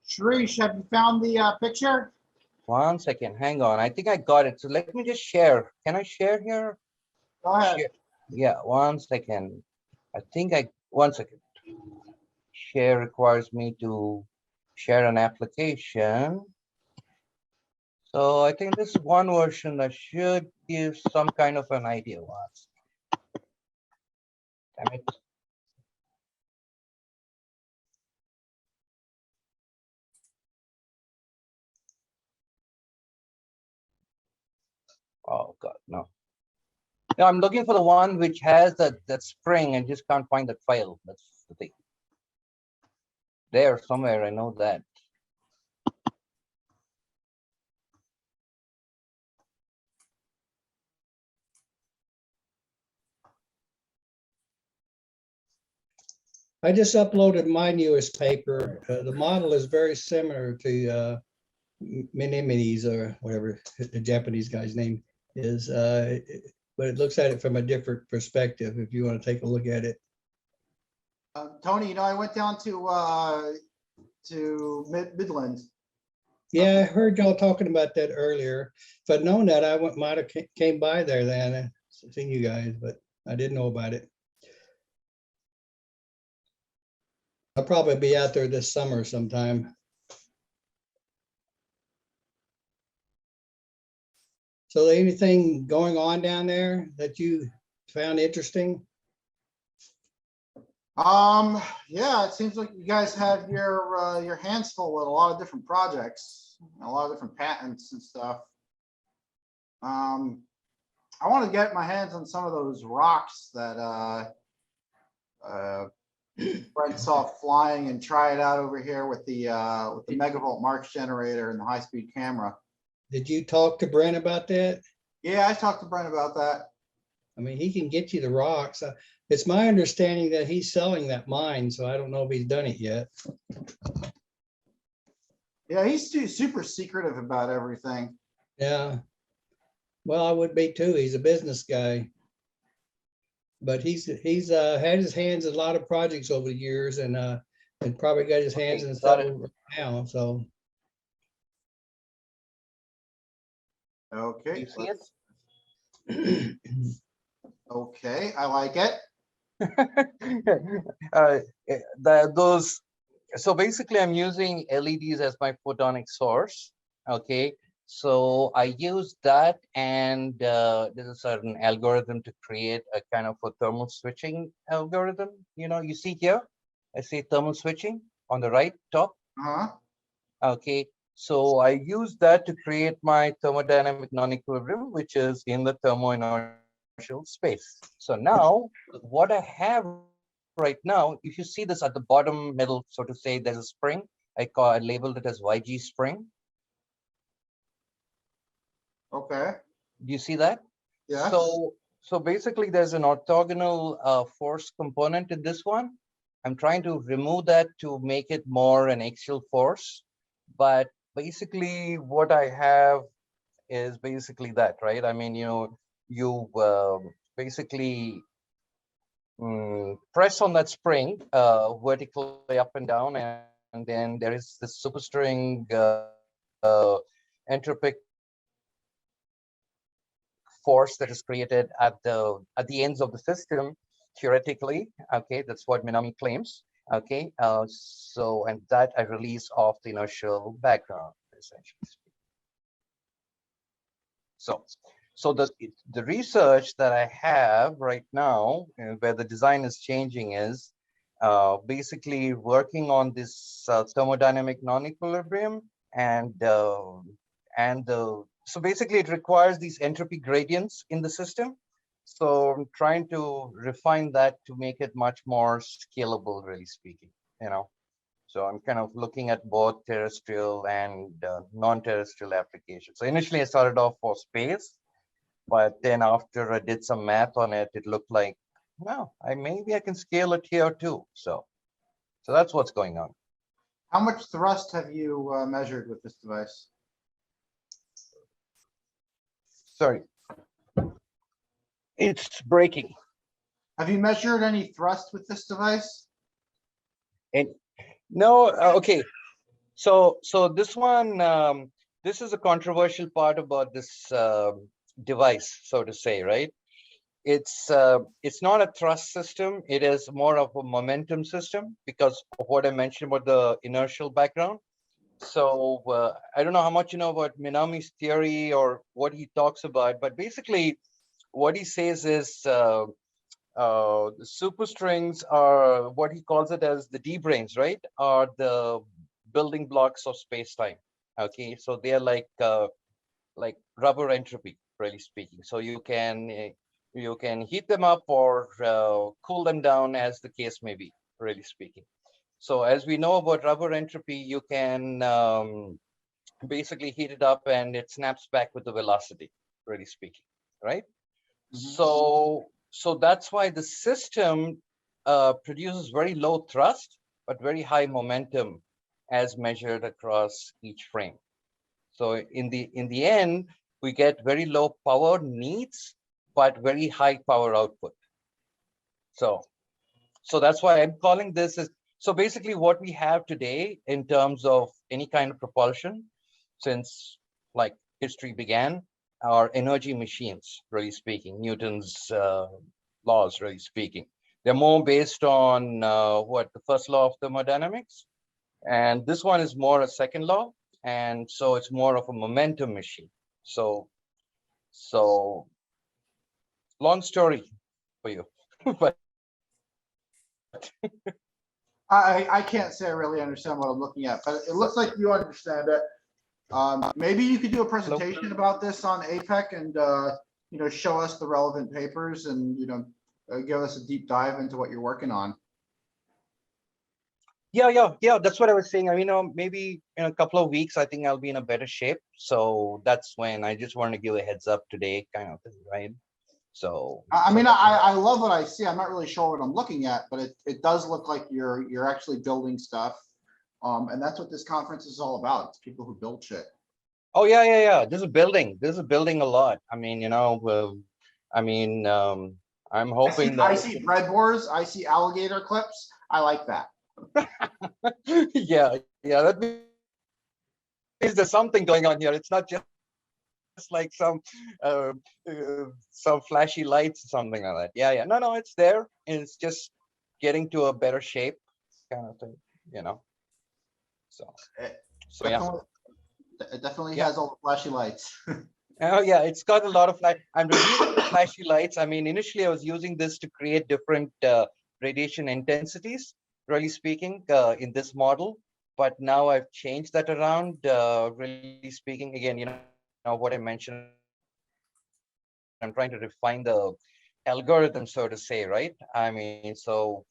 Sharish, have you found the picture? 1 second, hang on. I think I got it. So let me just share. Can I share here? Go ahead. Share. Yeah, 1 second. I think 1 second. Share requires me to share an application. So I think this is one version that should give some kind of an idea. Damn it. Oh God, no. No, I'm looking for the one which has that spring and just can't find that file. That's the thing. There somewhere, I know that. I just uploaded my newest paper. The model is very similar to Minimides or whatever the Japanese guy's name is, but it looks at it from a different perspective. If you want to take a look at it. Tony, you know, I went down to Midland. Yeah, I heard y'all talking about that earlier. If I'd known that, I might have came by there then and seen you guys, but I didn't know about it. I'll probably be out there this summer sometime. So anything going on down there that you found interesting? Yeah, it seems like you guys have your hands full with a lot of different projects, a lot of different patents and stuff. I want to get my hands on some of those rocks that Brent saw flying and try it out over here with the megavolt March generator and the high-speed camera. Did you talk to Brent about that? Yeah, I talked to Brent about that. I mean, he can get you the rocks. It's my understanding that he's selling that mine, so I don't know if he's done it yet. Yeah, he's super secretive about everything. Yeah. Well, I would be too. He's a business guy. But he's had his hands in a lot of projects over the years and probably got his hands in several right now. So okay. You see it? Okay, I like it. So basically I'm using LEDs as my photonic source. Okay, so I use that, and there's a certain algorithm to create a kind of a thermal switching algorithm. You know, you see here, I see thermal switching on the right top. Okay, so I use that to create my thermodynamic non-equilibrium, which is in the thermo-inertial space. So now what I have right now, if you see this at the bottom middle, so to say, there's a spring. I labeled it as YG spring. Okay. Do you see that? Yeah. So basically there's an orthogonal force component in this one. I'm trying to remove that to make it more an axial force. But basically what I have is basically that, right? I mean, you basically press on that spring vertically up and down, and then there is this superstring entropic force that is created at the ends of the system, theoretically. Okay, that's what Minami claims. Okay, and that I release off the inertial background, essentially. So the research that I have right now, where the design is changing, is basically working on this thermodynamic non-equilibrium, so basically it requires these entropy gradients in the system. So I'm trying to refine that to make it much more scalable, really speaking, So I'm kind of looking at both terrestrial and non-terrestrial applications. So initially I started off for space, but then after I did some math on it, it looked like, well, maybe I can scale it here too. So that's what's going on. How much thrust have you measured with this device? Sorry. It's breaking. Have you measured any thrust with this device? And no, okay. So this one, this is a controversial part about this device, so to say, right? It's not a thrust system. It is more of a momentum system because of what I mentioned about the inertial background. So I don't know how much you know about Minami's theory or what he talks about, but basically what he says is the superstrings are what he calls it as the D-branes, right? Are the building blocks of space-time. Okay, so they're like rubber entropy, really speaking. So you can heat them up or cool them down, as the case may be, really speaking. So as we know about rubber entropy, you can basically heat it up and it snaps back with the velocity, really speaking, right? So that's why the system produces very low thrust, but very high momentum as measured across each frame. So in the end, we get very low power needs, but very high power output. So that's why I'm calling this as, so basically what we have today in terms of any kind of propulsion, since like history began, are energy machines, really speaking, Newton's laws, really speaking. They're more based on the first law of thermodynamics. And this one is more a second law. And so it's more of a momentum machine. So long story for you, but I can't say I really understand what I'm looking at, but it looks like you understand it. Maybe you could do a presentation about this on APEC and show us the relevant papers and give us a deep dive into what you're working on. Yeah. That's what I was saying. I mean, maybe in a couple of weeks, I think I'll be in a better shape. So that's when I just wanted to give a heads up today, kind of thing, right? So I mean, I love what I see. I'm not really sure what I'm looking at, but it does look like you're actually building stuff. And that's what this conference is all about. It's people who build shit. Oh yeah. This is building a lot. I mean, I'm hoping I see bread wars. I see alligator clips. I like that. yeah. That means there's something going on here. It's not just like some flashy lights or something like that. Yeah. No, it's there, and it's just getting to a better shape, kind of thing. So yeah. It definitely has all the flashy lights. Oh yeah, it's got a lot of light. I'm reviewing the flashy lights. I mean, initially I was using this to create different radiation intensities, really speaking, in this model. But now I've changed that around, really speaking. Again, what I mentioned, I'm trying to refine the algorithm, so to say, right? I mean, so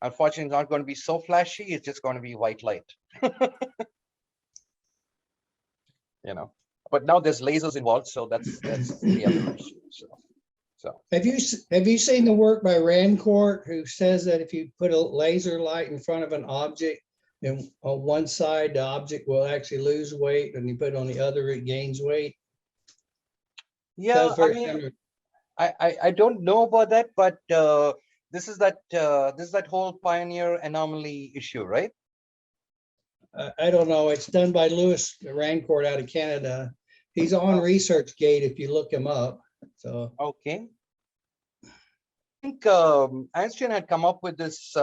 unfortunately, it's not going to be so flashy. It's just going to be white light. But now there's lasers involved, so that's the other issue. So have you seen the work by Rancourt, who says that if you put a laser light in front of an object, then on one side the object will actually lose weight, and you put it on the other, it gains weight? Yeah, I mean, I don't know about that, but this is that whole pioneer anomaly issue, right? I don't know. It's done by Louis Rancourt out of Canada. He's on ResearchGate if you look him up. So okay. I think Einstein had come up with this.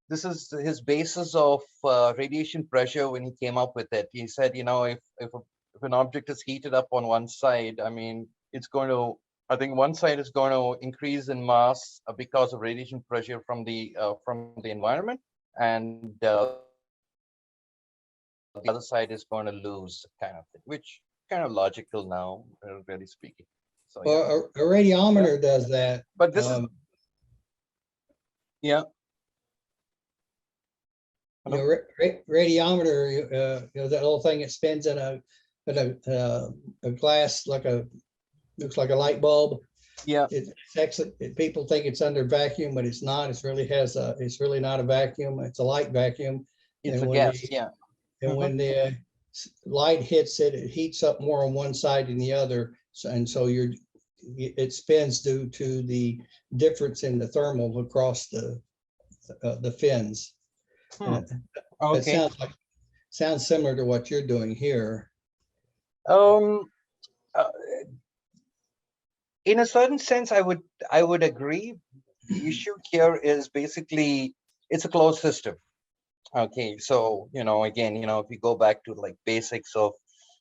This is his basis of radiation pressure when he came up with it. He said, if an object is heated up on one side, I mean, it's going to. I think one side is going to increase in mass because of radiation pressure from the environment, and the other side is going to lose, kind of thing, which kind of logical now, really speaking. So well, a radiometer does that. But this is radiometer, that little thing that spins in a glass, looks like a light bulb. Yeah. It's actually, people think it's under vacuum, but it's not. It's really not a vacuum. It's a light vacuum. It's a gas. And when the light hits it, it heats up more on one side than the other. So you're it spins due to the difference in the thermal across the fins. And it Okay. sounds similar to what you're doing here. Uh, in a certain sense, I would agree. The issue here is basically it's a closed system. Okay, so again, if you go back to like basics of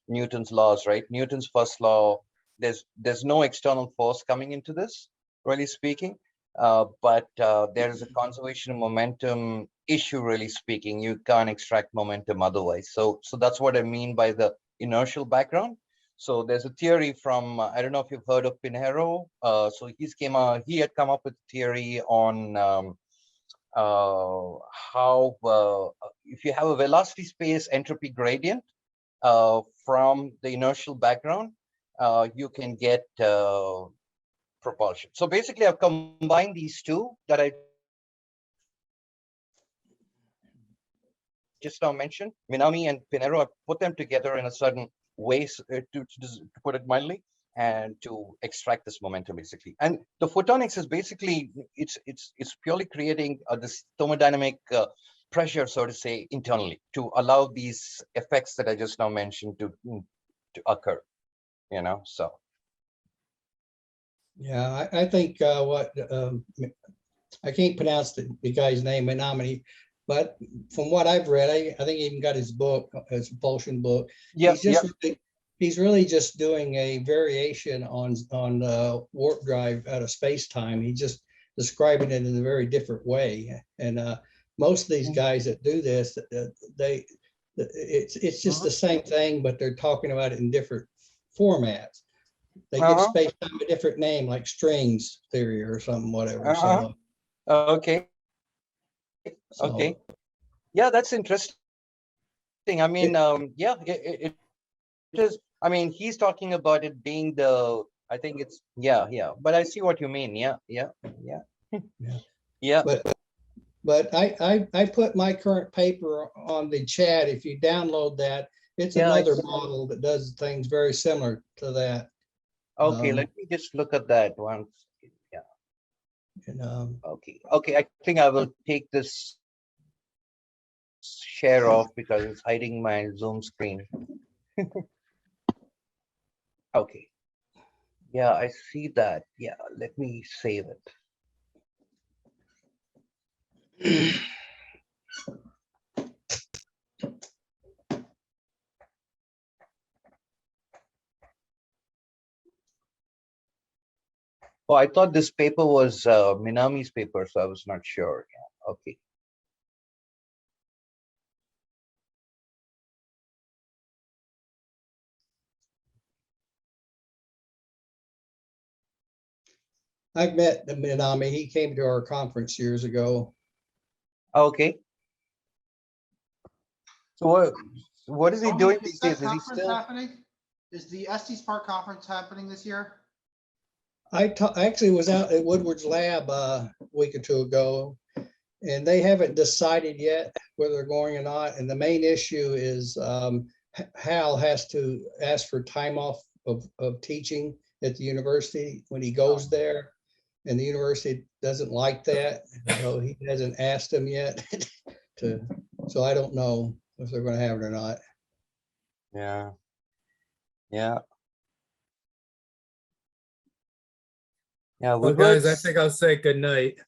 Newton's laws, right? Newton's first law, there's no external force coming into this, really speaking. But there is a conservation of momentum issue, really speaking. You can't extract momentum otherwise. So that's what I mean by the inertial background. So there's a theory from I don't know if you've heard of Pinheiro. So he had come up with a theory on how if you have a velocity space entropy gradient from the inertial background, you can get propulsion. So basically, I've combined these two that I just now mentioned, Minami and Pinheiro. I put them together in a certain way to put it mildly, and to extract this momentum basically. And the photonics is basically it's purely creating this thermodynamic pressure, so to say, internally to allow these effects that I just now mentioned to occur. So. Yeah, I think what I can't pronounce the guy's name, Minami, but from what I've read, I think he even got his book, his propulsion book. Yeah, he's really just doing a variation on warp drive out of space time. He's just describing it in a very different way. And most of these guys that do this, it's just the same thing, but they're talking about it in different formats. They give space time a different name, like strings theory or something, whatever. So okay. Okay. Yeah, that's interesting. I mean, yeah, it is. I mean, he's talking about it being I think it's, yeah. But I see what you mean. Yeah. But I put my current paper on the chat. If you download that, it's another model that does things very similar to that. Okay, let me just look at that once. Yeah. And, okay. I think I will take this share off because it's hiding my Zoom screen. Okay. Yeah, I see that. Yeah, let me save it. Oh, I thought this paper was Minami's paper, so I was not sure. Yeah. Okay. I've met Minami. He came to our conference years ago. Okay. So what is he Tony, doing is these that days? Is he conference still happening? Is the Estes Park conference happening this year? I actually was out at Woodward's lab a week or two ago, and they haven't decided yet whether they're going or not. And the main issue is Hal has to ask for time off of teaching at the university when he goes there. And the university doesn't like that. So he hasn't asked them yet so I don't know if they're going to have it or not. Yeah. Well, guys, I think I'll say good night.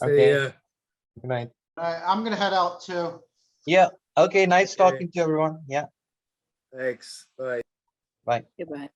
Okay. Yeah. Good night. I'm gonna head out too. Yeah. Okay. Nice Okay. talking to everyone. Yeah. Thanks. Bye. Bye. Goodbye.